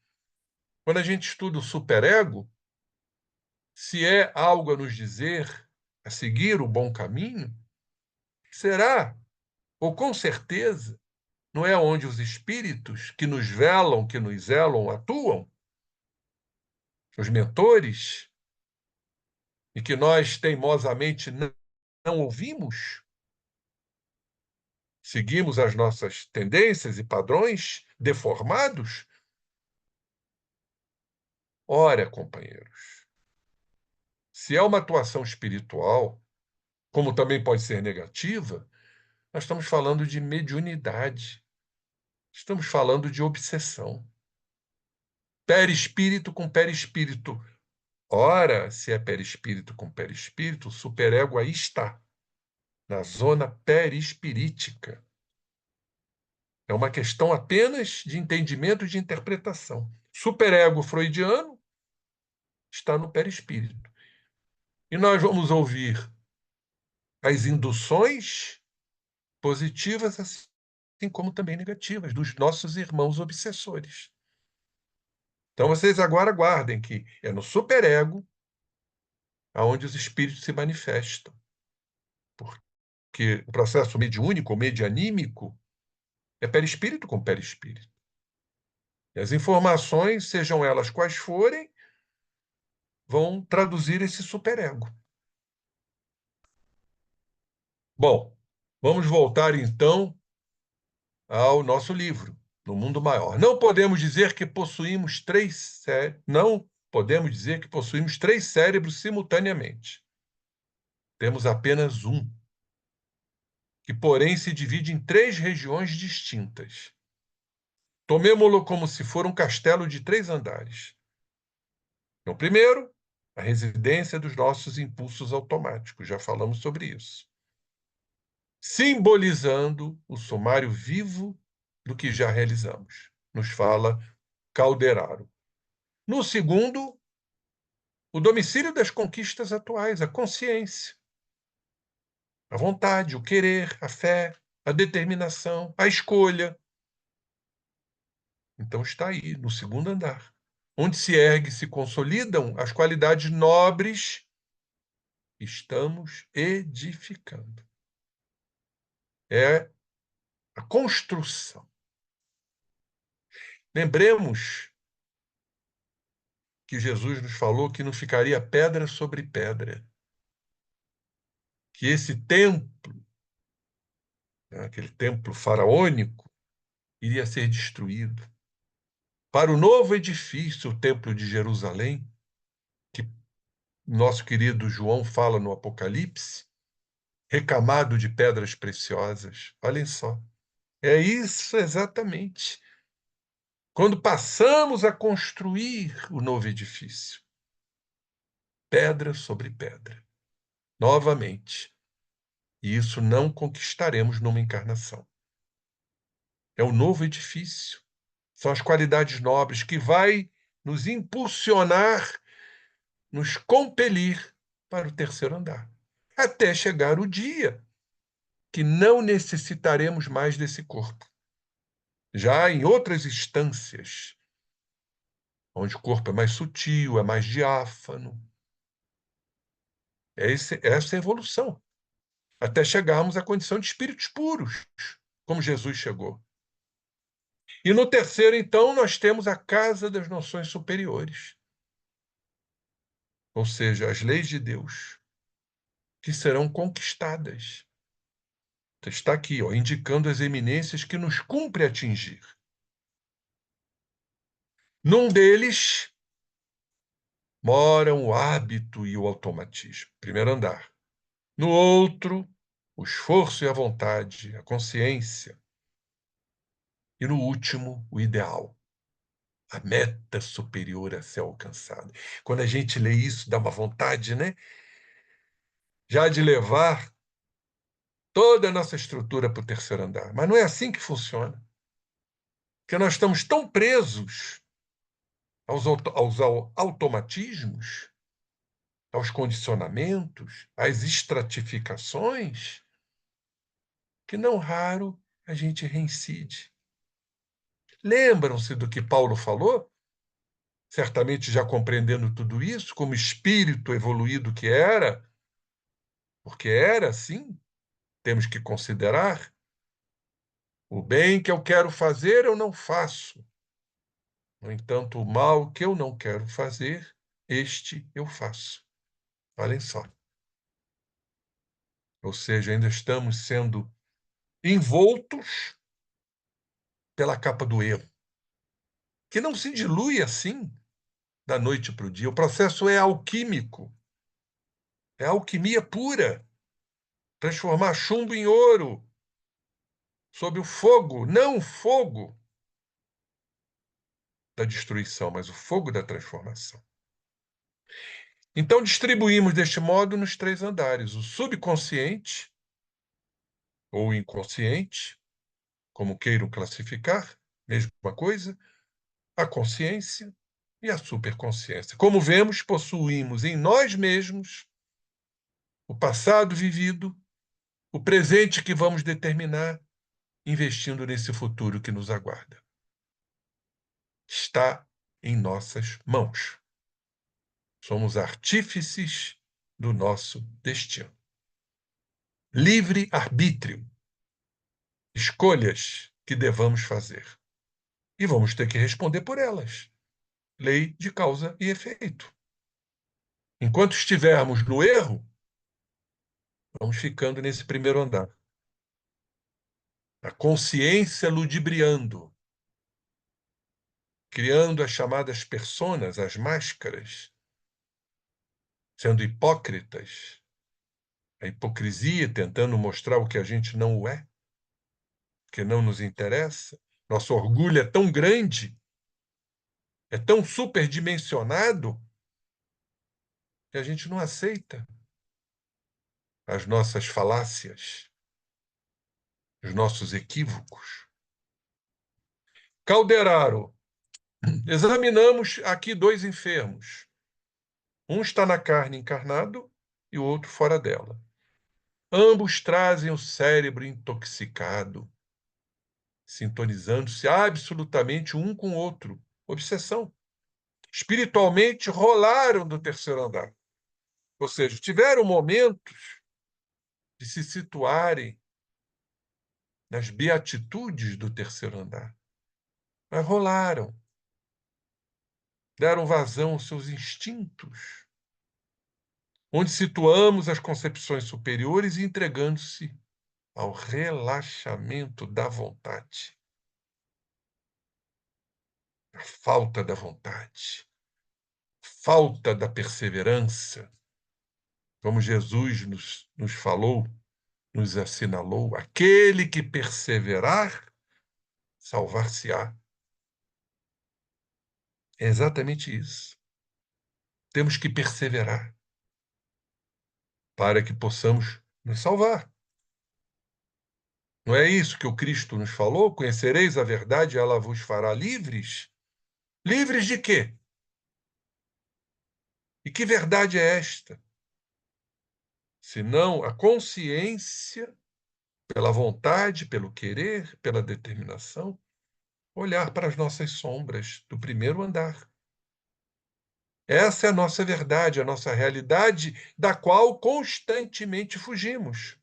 quando a gente estuda o superego, se é algo a nos dizer, a seguir o bom caminho, será, ou com certeza, não é onde os espíritos que nos velam, que nos zelam, atuam, os mentores, e que nós teimosamente não ouvimos? Seguimos as nossas tendências e padrões deformados? Ora, companheiros, se é uma atuação espiritual, como também pode ser negativa, nós estamos falando de mediunidade, estamos falando de obsessão. Perispírito com perispírito. Ora, se é perispírito com perispírito, o superego aí está, na zona perispirítica. É uma questão apenas de entendimento e de interpretação. Superego freudiano está no perispírito. E nós vamos ouvir as induções positivas, assim como também negativas, dos nossos irmãos obsessores. Então vocês agora aguardem que é no superego aonde os espíritos se manifestam. Porque o processo mediúnico ou medianímico é perispírito com perispírito. E as informações, sejam elas quais forem, vão traduzir esse superego. Bom, vamos voltar então ao nosso livro, No Mundo Maior. Não podemos dizer que possuímos três cérebros simultaneamente. Temos apenas um, que porém se divide em três regiões distintas. Tomemo-lo como se for um castelo de 3 andares. No primeiro, a residência dos nossos impulsos automáticos, já falamos sobre isso. Simbolizando o sumário vivo do que já realizamos. Nos fala Calderaro. No segundo, o domicílio das conquistas atuais, a consciência, a vontade, o querer, a fé, a determinação, a escolha. Então está aí, no segundo andar, onde se ergue e se consolidam as qualidades nobres. Estamos edificando. É a construção. Lembremos que Jesus nos falou que não ficaria pedra sobre pedra, que esse templo, né, aquele templo faraônico, iria ser destruído. Para o novo edifício, o Templo de Jerusalém, que nosso querido João fala no Apocalipse, recamado de pedras preciosas. Olhem só. É isso exatamente. Quando passamos a construir o novo edifício, pedra sobre pedra, novamente. E isso não conquistaremos numa encarnação. É o novo edifício. São as qualidades nobres que vai nos impulsionar, nos compelir para o terceiro andar, até chegar o dia que não necessitaremos mais desse corpo. Já em outras instâncias, onde o corpo é mais sutil, é mais diáfano. Essa é a evolução, até chegarmos à condição de espíritos puros, como Jesus chegou. E no terceiro, então, nós temos a casa das noções superiores, ou seja, as leis de Deus, que serão conquistadas. Então, está aqui, ó, indicando as eminências que nos cumpre atingir. Num deles moram o hábito e o automatismo, primeiro andar. No outro, o esforço e a vontade, a consciência. E no último, o ideal, a meta superior a ser alcançada. Quando a gente lê isso, dá uma vontade, né? Já de levar toda a nossa estrutura para o terceiro andar. Mas não é assim que funciona. Porque nós estamos tão presos aos automatismos, aos condicionamentos, às estratificações, que não raro a gente reincide. Lembram-se do que Paulo falou? Certamente já compreendendo tudo isso, como espírito evoluído que era, porque era assim, temos que considerar o bem que eu quero fazer, eu não faço. No entanto, o mal que eu não quero fazer, este eu faço. Olhem só. Ou seja, ainda estamos sendo envoltos pela capa do erro, que não se dilui assim da noite para o dia. O processo é alquímico, é alquimia pura. Transformar chumbo em ouro, sob o fogo, não o fogo da destruição, mas o fogo da transformação. Então, distribuímos deste modo nos três andares: o subconsciente, ou inconsciente, como queiram classificar, mesma coisa, a consciência e a superconsciência. Como vemos, possuímos em nós mesmos o passado vivido, o presente que vamos determinar, investindo nesse futuro que nos aguarda. Está em nossas mãos. Somos artífices do nosso destino. Livre-arbítrio. Escolhas que devamos fazer. E vamos ter que responder por elas. Lei de causa e efeito. Enquanto estivermos no erro, vamos ficando nesse primeiro andar. A consciência ludibriando, criando as chamadas personas, as máscaras, sendo hipócritas, a hipocrisia tentando mostrar o que a gente não é, que não nos interessa. Nosso orgulho é tão grande, é tão superdimensionado, que a gente não aceita as nossas falácias, os nossos equívocos. Calderaro Examinamos aqui dois enfermos. Um está na carne encarnado e o outro fora dela. Ambos trazem o cérebro intoxicado, sintonizando-se absolutamente um com o outro. Obsessão. Espiritualmente rolaram do terceiro andar. Ou seja, tiveram momentos de se situarem nas beatitudes do terceiro andar. Mas rolaram. Deram vazão aos seus instintos, onde situamos as concepções superiores e entregando-se ao relaxamento da vontade. A falta da vontade, falta da perseverança, como Jesus nos falou, nos assinalou, aquele que perseverar, salvar-se-á. É exatamente isso. Temos que perseverar para que possamos nos salvar. Não é isso que o Cristo nos falou? Conhecereis a verdade, ela vos fará livres? Livres de quê? E que verdade é esta? Senão a consciência, pela vontade, pelo querer, pela determinação, olhar para as nossas sombras do primeiro andar. Essa é a nossa verdade, a nossa realidade, da qual constantemente fugimos.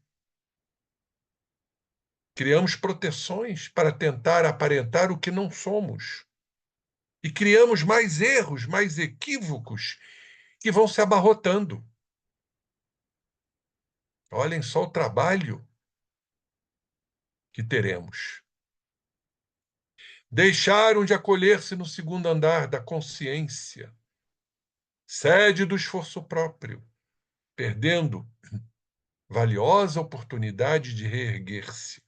Criamos proteções para tentar aparentar o que não somos. E criamos mais erros, mais equívocos, que vão se abarrotando. Olhem só o trabalho que teremos. Deixaram de acolher-se no segundo andar da consciência, sede do esforço próprio, perdendo valiosa oportunidade de reerguer-se.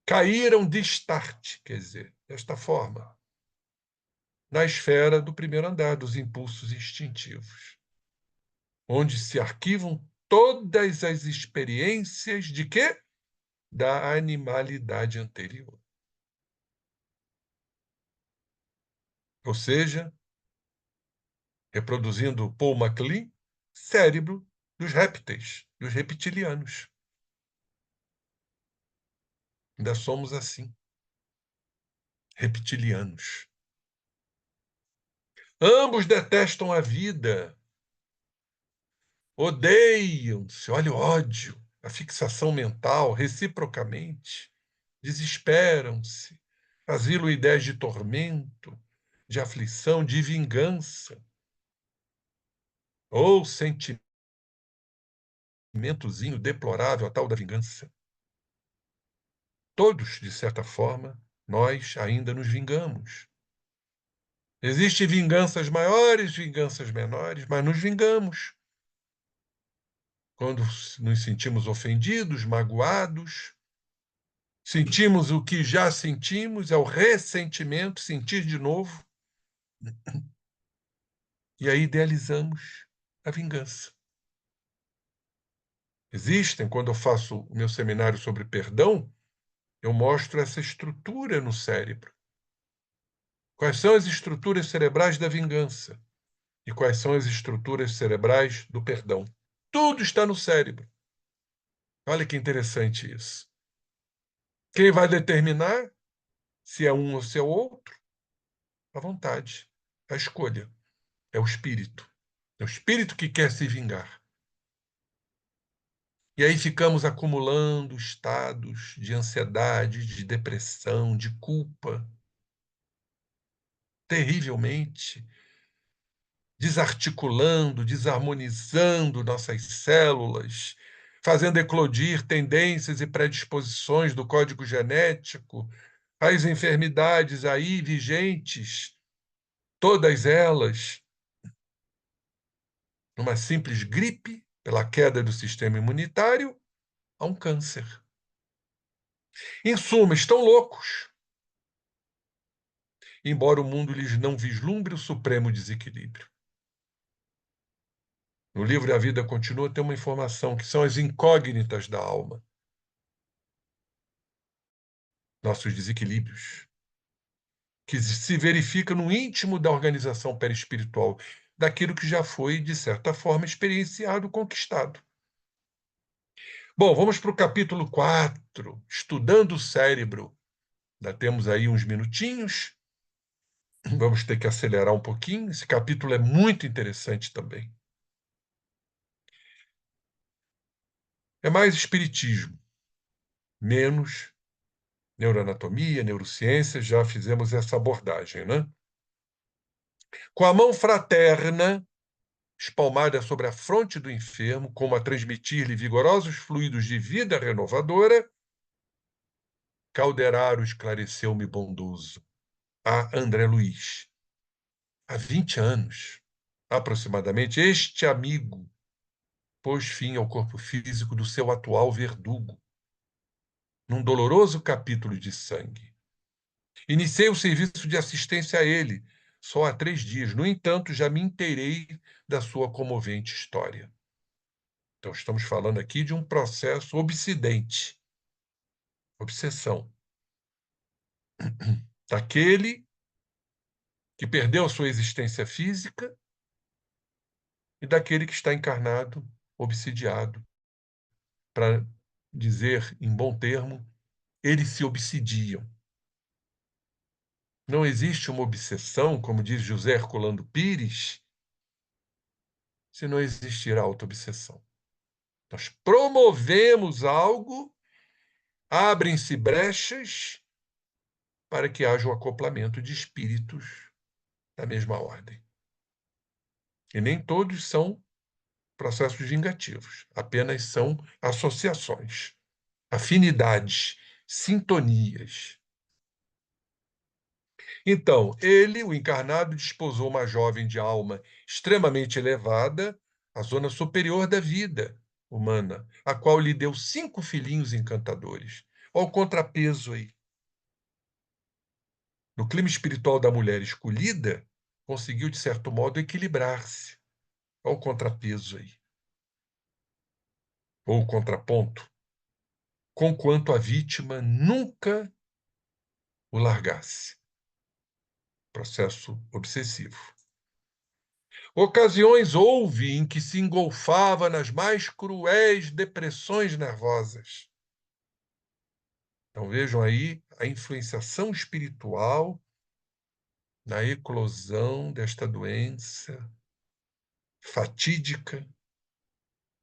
Caíram de start, quer dizer, desta forma, na esfera do primeiro andar, dos impulsos instintivos, onde se arquivam todas as experiências de quê? Da animalidade anterior. Ou seja, reproduzindo Paul MacLean, cérebro dos répteis, dos reptilianos. Ainda somos assim, reptilianos. Ambos detestam a vida, odeiam-se, olha o ódio, a fixação mental, reciprocamente, desesperam-se, asilam ideias de tormento, de aflição, de vingança, ou sentimentozinho deplorável, a tal da vingança. Todos, de certa forma, nós ainda nos vingamos. Existem vinganças maiores, vinganças menores, mas nos vingamos. Quando nos sentimos ofendidos, magoados, sentimos o que já sentimos, é o ressentimento, sentir de novo, e aí idealizamos a vingança. Existem, quando eu faço o meu seminário sobre perdão, eu mostro essa estrutura no cérebro. Quais são as estruturas cerebrais da vingança? E quais são as estruturas cerebrais do perdão? Tudo está no cérebro. Olha que interessante isso. Quem vai determinar se é um ou se é outro? A vontade, a escolha. É o espírito. É o espírito que quer se vingar. E aí ficamos acumulando estados de ansiedade, de depressão, de culpa, terrivelmente, desarticulando, desarmonizando nossas células, fazendo eclodir tendências e predisposições do código genético, as enfermidades aí vigentes, todas elas, numa simples gripe, pela queda do sistema imunitário, a um câncer. Em suma, estão loucos, embora o mundo lhes não vislumbre o supremo desequilíbrio. No livro A Vida Continua tem uma informação que são as incógnitas da alma. Nossos desequilíbrios. que se verifica no íntimo da organização perispiritual, daquilo que já foi, de certa forma, experienciado, conquistado. Bom, vamos para o capítulo 4, estudando o cérebro. Ainda temos aí uns minutinhos. Vamos ter que acelerar um pouquinho. Esse capítulo é muito interessante também. É mais espiritismo, menos neuroanatomia, neurociência, já fizemos essa abordagem, né? Com a mão fraterna espalmada sobre a fronte do enfermo, como a transmitir-lhe vigorosos fluidos de vida renovadora, Calderaro esclareceu-me bondoso a André Luiz. Há 20 anos, aproximadamente, este amigo pôs fim ao corpo físico do seu atual verdugo, num doloroso capítulo de sangue. Iniciei o serviço de assistência a ele só há 3 dias. No entanto, já me inteirei da sua comovente história. Então, estamos falando aqui de um processo obsidente, obsessão, daquele que perdeu a sua existência física e daquele que está encarnado, obsidiado. Para dizer em bom termo, eles se obsidiam. Não existe uma obsessão, como diz José Herculano Pires, se não existir auto-obsessão. Nós promovemos algo, abrem-se brechas para que haja o acoplamento de espíritos da mesma ordem. E nem todos são processos vingativos, apenas são associações, afinidades, sintonias. Então, ele, o encarnado, desposou uma jovem de alma extremamente elevada, a zona superior da vida humana, a qual lhe deu 5 filhinhos encantadores. Olha o contrapeso aí. No clima espiritual da mulher escolhida, conseguiu, de certo modo, equilibrar-se. Olha o contrapeso aí. Ou o contraponto. Conquanto a vítima nunca o largasse. Processo obsessivo. Ocasiões houve em que se engolfava nas mais cruéis depressões nervosas. Então vejam aí a influenciação espiritual na eclosão desta doença fatídica,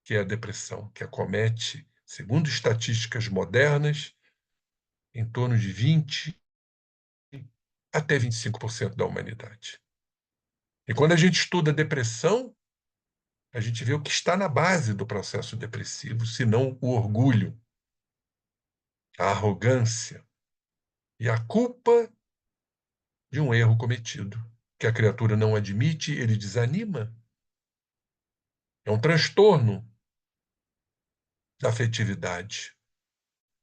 que é a depressão, que acomete, segundo estatísticas modernas, em torno de 20 até 25% da humanidade. E quando a gente estuda a depressão, a gente vê o que está na base do processo depressivo, senão o orgulho, a arrogância e a culpa de um erro cometido, que a criatura não admite, ele desanima. É um transtorno da afetividade.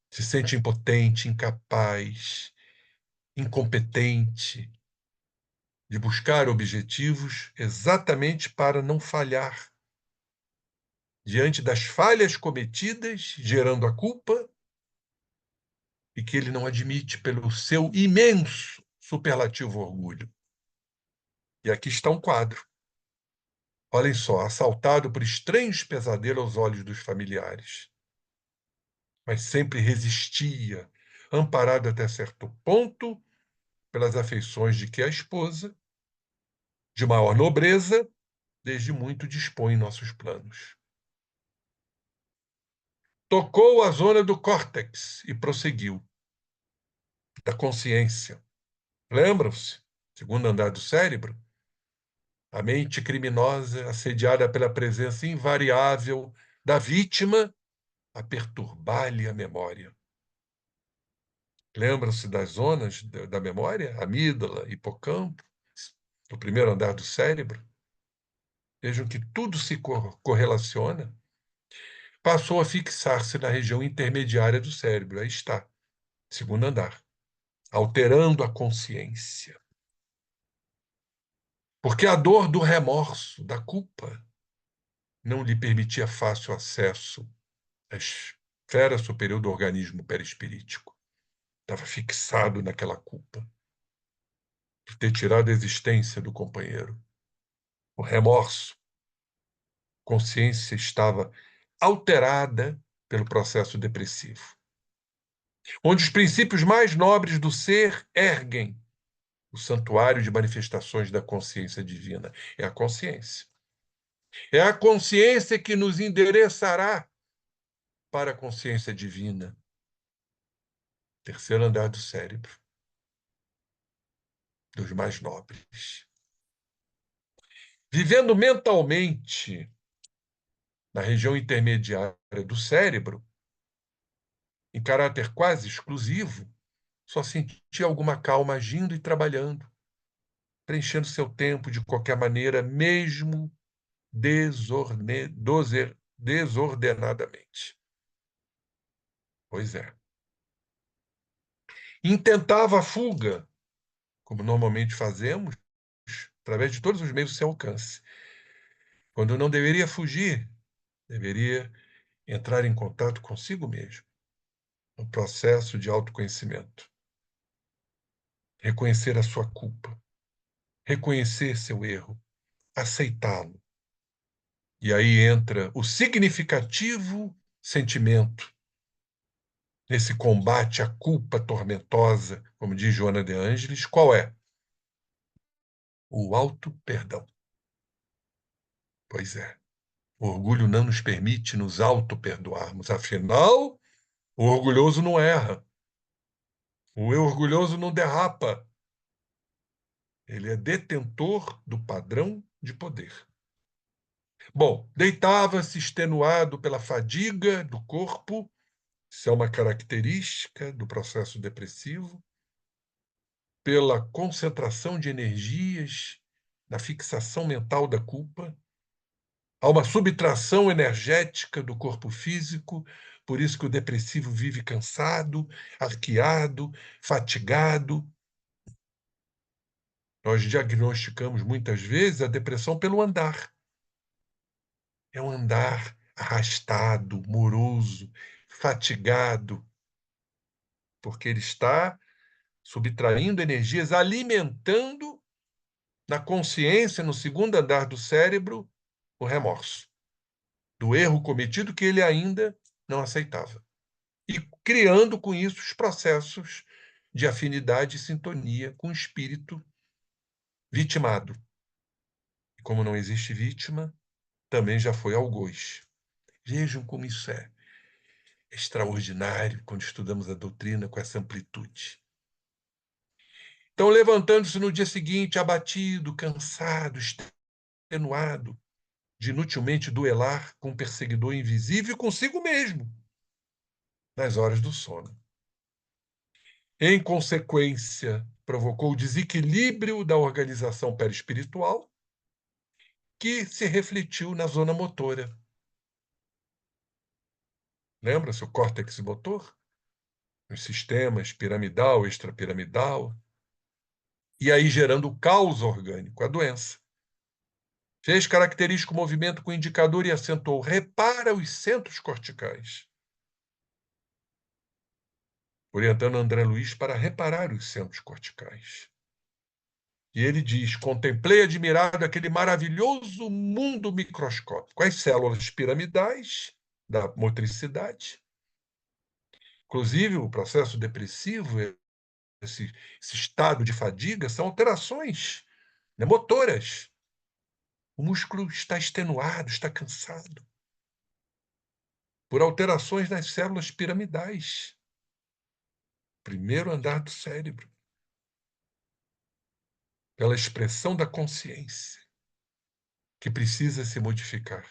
Se sente impotente, incapaz, incompetente de buscar objetivos exatamente para não falhar. Diante das falhas cometidas, gerando a culpa, e que ele não admite pelo seu imenso superlativo orgulho. E aqui está um quadro. Olhem só, assaltado por estranhos pesadelos aos olhos dos familiares. Mas sempre resistia, amparado até certo ponto pelas afeições de que a esposa, de maior nobreza, desde muito dispõe em nossos planos. Tocou a zona do córtex e prosseguiu. Da consciência. Lembram-se? Segundo andar do cérebro? A mente criminosa, assediada pela presença invariável da vítima, a perturbar-lhe a memória. Lembram-se das zonas da memória? Amígdala, hipocampo, no primeiro andar do cérebro? Vejam que tudo se correlaciona. Passou a fixar-se na região intermediária do cérebro. Aí está, segundo andar, alterando a consciência. Porque a dor do remorso, da culpa, não lhe permitia fácil acesso à esfera superior do organismo perispirítico. Estava fixado naquela culpa. por ter tirado a existência do companheiro. O remorso. A consciência estava alterada pelo processo depressivo, onde os princípios mais nobres do ser erguem o santuário de manifestações da consciência divina. É a consciência. É a consciência que nos endereçará para a consciência divina. Terceiro andar do cérebro, dos mais nobres. Vivendo mentalmente na região intermediária do cérebro, em caráter quase exclusivo, só sentia alguma calma agindo e trabalhando, preenchendo seu tempo de qualquer maneira, mesmo desordenadamente. Pois é. Intentava a fuga, como normalmente fazemos, através de todos os meios do seu alcance. Quando não deveria fugir, deveria entrar em contato consigo mesmo, no processo de autoconhecimento. Reconhecer a sua culpa, reconhecer seu erro, aceitá-lo. E aí entra o significativo sentimento, nesse combate à culpa tormentosa, como diz Joana de Ângeles, qual é? O auto-perdão. Pois é. O orgulho não nos permite nos auto-perdoarmos. Afinal, o orgulhoso não erra. O eu orgulhoso não derrapa. Ele é detentor do padrão de poder. Bom, deitava-se extenuado pela fadiga do corpo, isso é uma característica do processo depressivo, pela concentração de energias, na fixação mental da culpa. Há uma subtração energética do corpo físico, por isso que o depressivo vive cansado, arqueado, fatigado. Nós diagnosticamos muitas vezes a depressão pelo andar. É um andar arrastado, moroso, fatigado, porque ele está subtraindo energias, alimentando na consciência, no segundo andar do cérebro, o remorso do erro cometido que ele ainda não aceitava. E criando com isso os processos de afinidade e sintonia com o espírito vitimado. E como não existe vítima, também já foi algoz. Vejam como isso é extraordinário quando estudamos a doutrina com essa amplitude. Então, levantando-se no dia seguinte, abatido, cansado, extenuado, de inutilmente duelar com um perseguidor invisível e consigo mesmo, nas horas do sono. Em consequência, provocou o desequilíbrio da organização perispiritual, que se refletiu na zona motora. Lembra-se o córtex motor? Os sistemas piramidal, extrapiramidal, e aí gerando o caos orgânico, a doença. Fez característico movimento com o indicador e acentuou: repara os centros corticais. Orientando André Luiz para reparar os centros corticais. E ele diz: contemplei admirado aquele maravilhoso mundo microscópico, as células piramidais da motricidade. Inclusive, o processo depressivo, esse estado de fadiga, são alterações, né, motoras. O músculo está extenuado, está cansado, por alterações nas células piramidais. Primeiro andar do cérebro. Pela expressão da consciência, que precisa se modificar.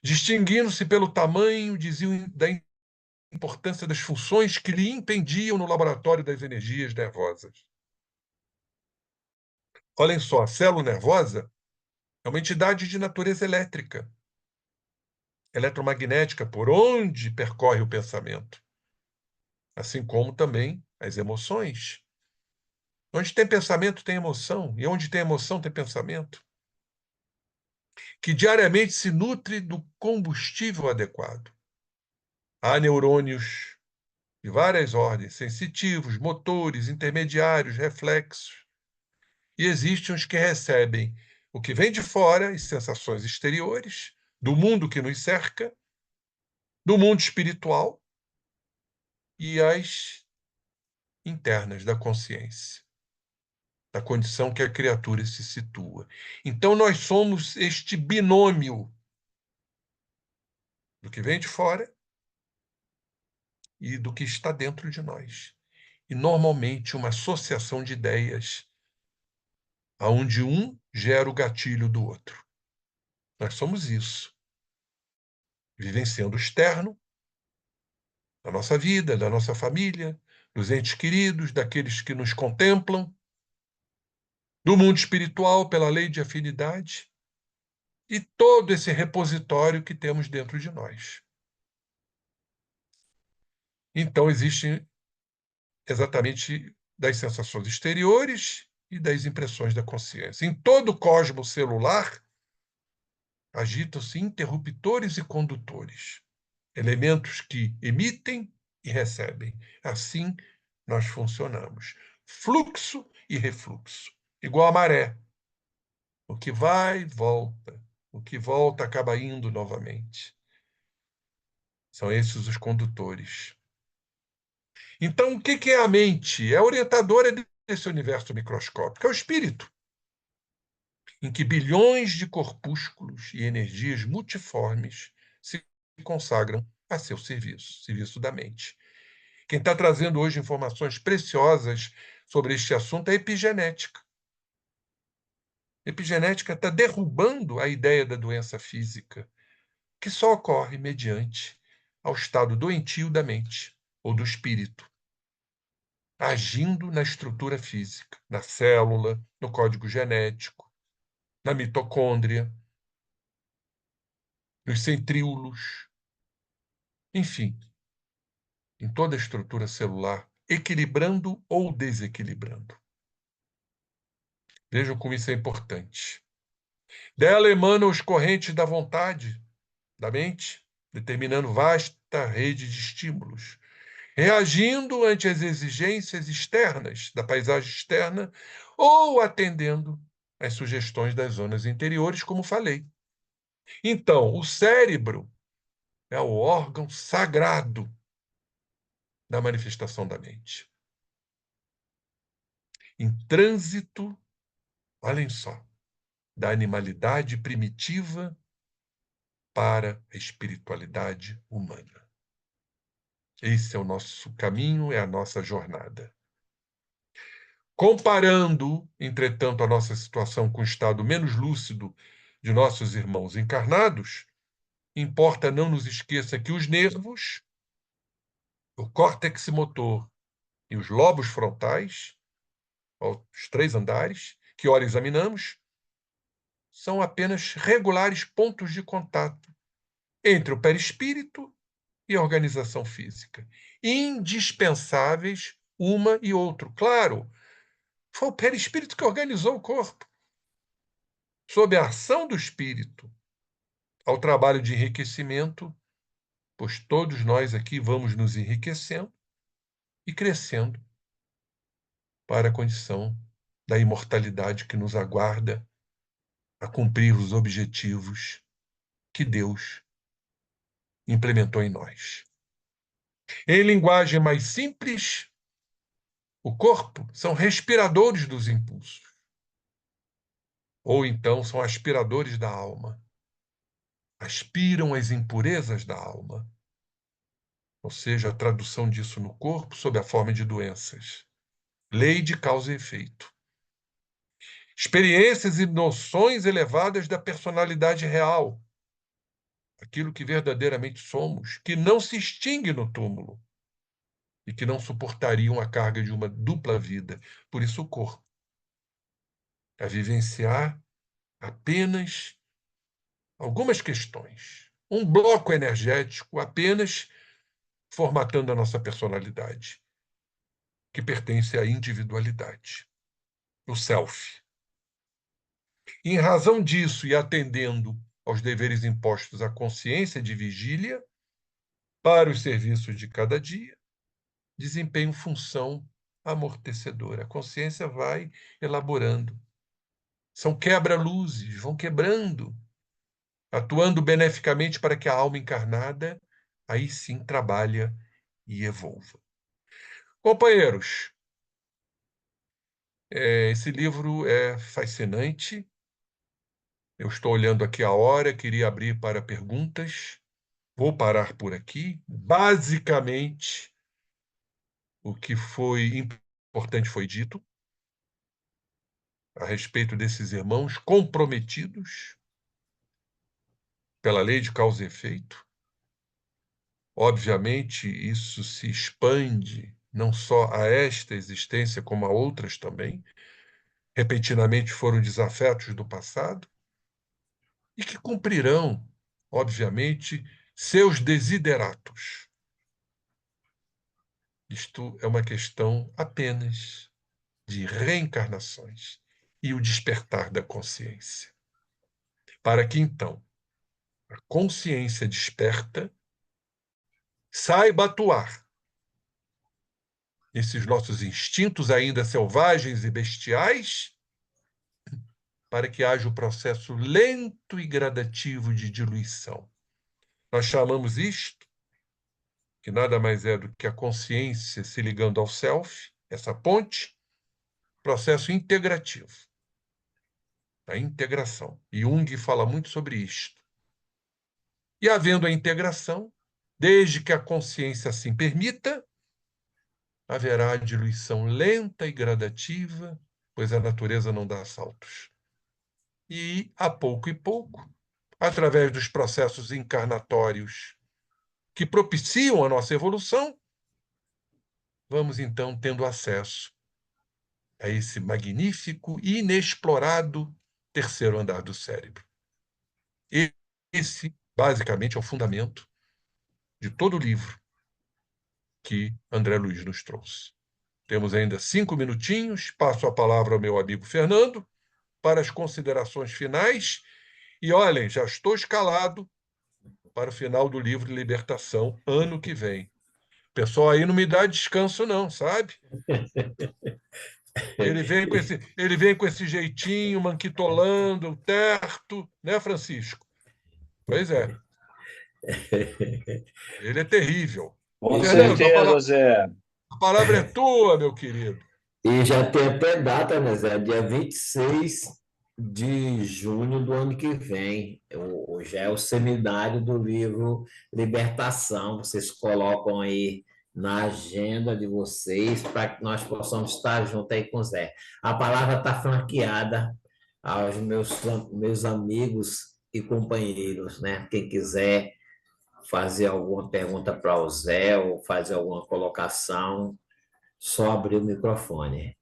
Distinguindo-se pelo tamanho, diziam da importância das funções que lhe impendiam no laboratório das energias nervosas. Olhem só, a célula nervosa é uma entidade de natureza elétrica, eletromagnética, por onde percorre o pensamento, assim como também as emoções. Onde tem pensamento, tem emoção, e onde tem emoção, tem pensamento, que diariamente se nutre do combustível adequado. Há neurônios de várias ordens, sensitivos, motores, intermediários, reflexos. E existem os que recebem o que vem de fora, as sensações exteriores, do mundo que nos cerca, do mundo espiritual e as internas da consciência, da condição que a criatura se situa. Então, nós somos este binômio do que vem de fora e do que está dentro de nós. E, normalmente, uma associação de ideias, onde um gera o gatilho do outro. Nós somos isso, vivenciando o externo da nossa vida, da nossa família, dos entes queridos, daqueles que nos contemplam, do mundo espiritual pela lei de afinidade e todo esse repositório que temos dentro de nós. Então, existe exatamente das sensações exteriores e das impressões da consciência. Em todo o cosmos celular, agitam-se interruptores e condutores, elementos que emitem e recebem. Assim, nós funcionamos. Fluxo e refluxo, igual a maré. O que vai, volta. O que volta acaba indo novamente. São esses os condutores. Então, o que é a mente? É a orientadora desse universo microscópico, é o espírito, em que bilhões de corpúsculos e energias multiformes se consagram a seu serviço, serviço da mente. Quem está trazendo hoje informações preciosas sobre este assunto é a epigenética. A epigenética está derrubando a ideia da doença física, que só ocorre mediante ao estado doentio da mente ou do espírito, agindo na estrutura física, na célula, no código genético, na mitocôndria, nos centríolos, enfim, em toda a estrutura celular, equilibrando ou desequilibrando. Vejam como isso é importante. Dela emanam os correntes da vontade, da mente, determinando vasta rede de estímulos, reagindo ante as exigências externas, da paisagem externa, ou atendendo às sugestões das zonas interiores, como falei. Então, o cérebro é o órgão sagrado da manifestação da mente. Em trânsito, olhem só, da animalidade primitiva para a espiritualidade humana. Esse é o nosso caminho, é a nossa jornada. Comparando, entretanto, a nossa situação com o estado menos lúcido de nossos irmãos encarnados, importa não nos esqueça que os nervos, o córtex motor e os lobos frontais, os 3 andares, que ora examinamos, são apenas regulares pontos de contato entre o perispírito e a organização física, indispensáveis uma e outro. Claro, foi o perispírito que organizou o corpo. Sob a ação do espírito, ao trabalho de enriquecimento, pois todos nós aqui vamos nos enriquecendo e crescendo para a condição da imortalidade que nos aguarda a cumprir os objetivos que Deus implementou em nós. Em linguagem mais simples, o corpo são respiradores dos impulsos, ou então são aspiradores da alma. Aspiram as impurezas da alma, ou seja, a tradução disso no corpo sob a forma de doenças. Lei de causa e efeito. Experiências e noções elevadas da personalidade real, aquilo que verdadeiramente somos, que não se extingue no túmulo e que não suportariam a carga de uma dupla vida. Por isso o corpo. A vivenciar apenas algumas questões. Um bloco energético apenas formatando a nossa personalidade, que pertence à individualidade, o self. Em razão disso e atendendo aos deveres impostos à consciência de vigília para os serviços de cada dia, desempenham função amortecedora. A consciência vai elaborando. São quebra-luzes, vão quebrando, atuando beneficamente para que a alma encarnada aí sim trabalhe e evolva. Companheiros, esse livro é fascinante. Eu estou olhando aqui a hora, queria abrir para perguntas. Vou parar por aqui. Basicamente, o que foi importante foi dito a respeito desses irmãos comprometidos pela lei de causa e efeito. Obviamente, isso se expande não só a esta existência, como a outras também. Repentinamente foram desafetos do passado e que cumprirão, obviamente, seus desideratos. Isto é uma questão apenas de reencarnações e o despertar da consciência. Para que, então, a consciência desperta saiba atuar esses nossos instintos ainda selvagens e bestiais, para que haja o processo lento e gradativo de diluição. Nós chamamos isto, que nada mais é do que a consciência se ligando ao self, essa ponte, processo integrativo, a integração. E Jung fala muito sobre isto. E havendo a integração, desde que a consciência assim permita, haverá a diluição lenta e gradativa, pois a natureza não dá saltos. E, a pouco e pouco, através dos processos encarnatórios que propiciam a nossa evolução, vamos então tendo acesso a esse magnífico e inexplorado terceiro andar do cérebro. Esse, basicamente, é o fundamento de todo o livro que André Luiz nos trouxe. Temos ainda 5 minutinhos, passo a palavra ao meu amigo Fernando para as considerações finais. E olhem, já estou escalado para o final do livro Libertação, ano que vem. O pessoal aí não me dá descanso, não, sabe? Ele vem com esse jeitinho, manquitolando, terto, né, Francisco? Pois é, ele é terrível.
Com
Fernando,
certeza, Zé.
a palavra é tua, meu querido.
E já tem até data, né, Zé? Dia 26 de junho do ano que vem. Já é o seminário do livro Libertação. Vocês colocam aí na agenda de vocês para que nós possamos estar junto aí com o Zé. A palavra está franqueada aos meus amigos e companheiros, né? Quem quiser fazer alguma pergunta para o Zé ou fazer alguma colocação, só abrir o microfone.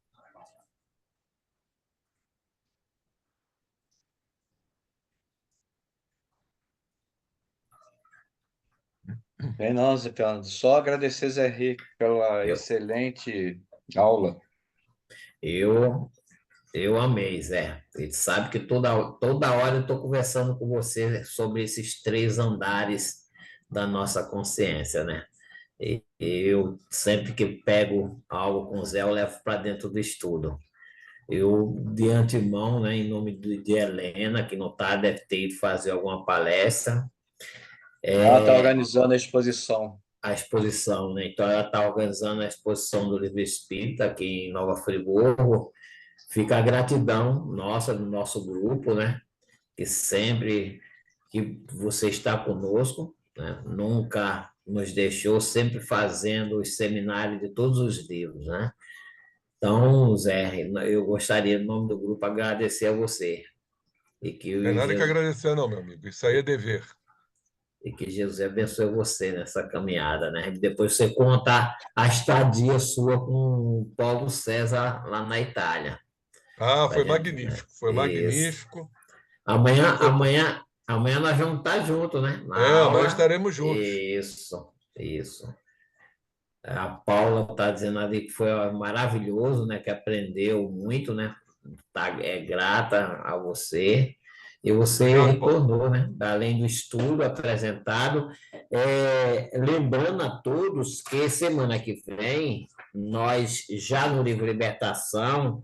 Bem, não, Zé Fernando. Só agradecer, Zé Henrique, pela
Eu,
excelente aula.
eu, eu amei, Zé. Ele sabe que toda hora eu estou conversando com você sobre esses três andares da nossa consciência, né? E eu sempre que pego algo com o Zé, eu levo para dentro do estudo. Eu, de antemão, né, em nome de Helena, que não está, deve ter ido fazer alguma palestra,
Ela está organizando a exposição.
a exposição, né? Então, ela está organizando a exposição do Livro Espírita aqui em Nova Friburgo. Fica a gratidão nossa, do nosso grupo, né? Que sempre que você está conosco, né? Nunca nos deixou, sempre fazendo os seminários de todos os livros, né? Então, Zé, eu gostaria, em nome do grupo, agradecer a você. E que,
Não é nada que
Jesus,
agradecer, não, meu amigo. Isso aí é dever.
e que Jesus abençoe você nessa caminhada, né? E depois você conta a estadia sua com o Paulo César lá na Itália.
Ah,
Pra
foi
gente, né?
magnífico, foi
Isso.
magnífico.
Amanhã,
Foi...
amanhã, amanhã nós vamos estar juntos, né? Na
Amanhã
aula.
estaremos juntos.
Isso, isso. A Paula está dizendo ali que foi maravilhoso, né? Que aprendeu muito, né? Tá, é grata a você. E você
Obrigado, Paulo.
retornou, né? Além do estudo apresentado. Lembrando a todos que semana que vem, nós, já no livro Libertação,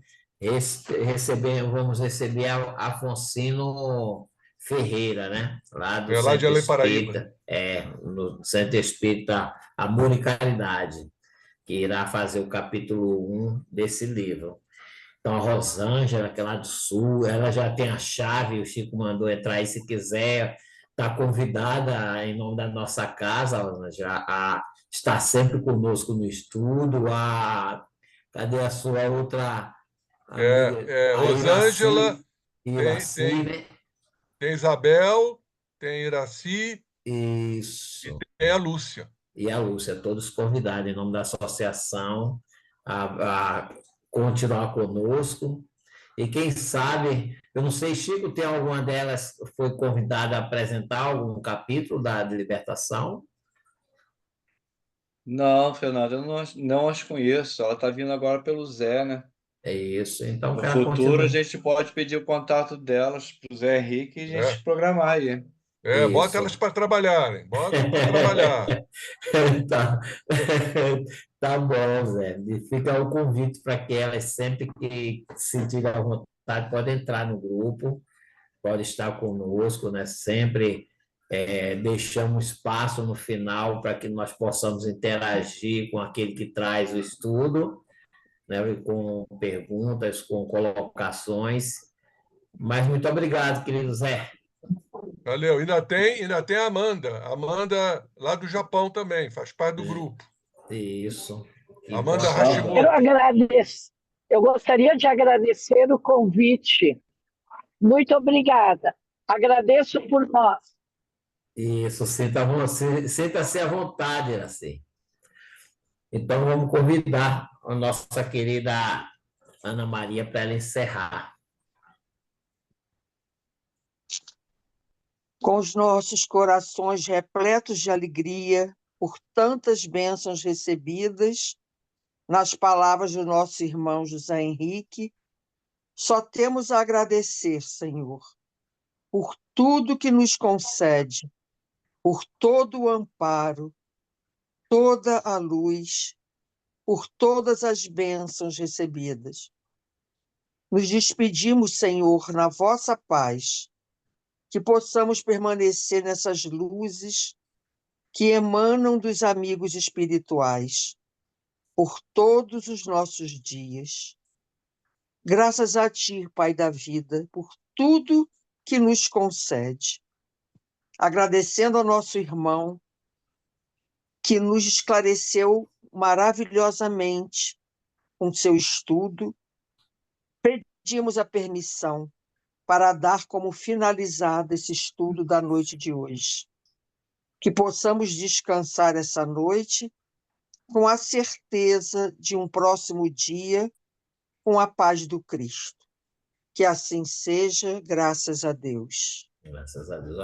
vamos receber Afonsino Ferreira, né? Lá do
É lá de
Centro
Além Paraíba.
Espírita, no Centro Espírita Amor e Caridade, que irá fazer o capítulo 1 desse livro. Então, a Rosângela, que é lá do Sul, ela já tem a chave, o Chico mandou entrar aí se quiser, está convidada em nome da nossa casa, Rosângela, a estar sempre conosco no estudo. Cadê a sua outra amiga? A
Rosângela, tem,
Iraci,
tem,
né?
tem Isabel, tem Iraci e
Isso.
tem a Lúcia.
E a Lúcia, todos convidados em nome da associação a continuar conosco. E quem sabe, eu não sei, Chico, tem alguma delas foi convidada a apresentar algum capítulo da libertação?
Não, Fernando, eu não as conheço. Ela está vindo agora pelo Zé, né?
É isso. Então,
No
que ela
futuro, a
continue.
gente pode pedir o contato delas para o Zé Henrique e a
É,
gente programar aí.
bota elas
Isso.
para trabalharem, bota para trabalhar.
Tá, tá bom, Zé. E fica o convite para que elas, sempre que sentirem a vontade, podem entrar no grupo, pode estar conosco, né? Sempre deixamos espaço no final para que nós possamos interagir com aquele que traz o estudo, né? Com perguntas, com colocações. Mas muito obrigado, querido Zé.
Valeu. Ainda tem a Amanda. Amanda lá do Japão também, faz parte do grupo.
Isso.
Amanda
Tá bom.
Quero
Hashimoto.
agradecer. Eu gostaria de agradecer o convite. Muito obrigada. Agradeço por nós.
Isso, sinta-se à vontade, assim. Então, vamos convidar a nossa querida Ana Maria para ela encerrar.
Com os nossos corações repletos de alegria por tantas bênçãos recebidas, nas palavras do nosso irmão José Henrique, só temos a agradecer, Senhor, por tudo que nos concede, por todo o amparo, toda a luz, por todas as bênçãos recebidas. Nos despedimos, Senhor, na vossa paz, que possamos permanecer nessas luzes que emanam dos amigos espirituais por todos os nossos dias. Graças a Ti, Pai da vida, por tudo que nos concede. Agradecendo ao nosso irmão que nos esclareceu maravilhosamente com seu estudo, pedimos a permissão para dar como finalizado esse estudo da noite de hoje. Que possamos descansar essa noite com a certeza de um próximo dia com a paz do Cristo. Que assim seja, graças a Deus.
Graças a Deus.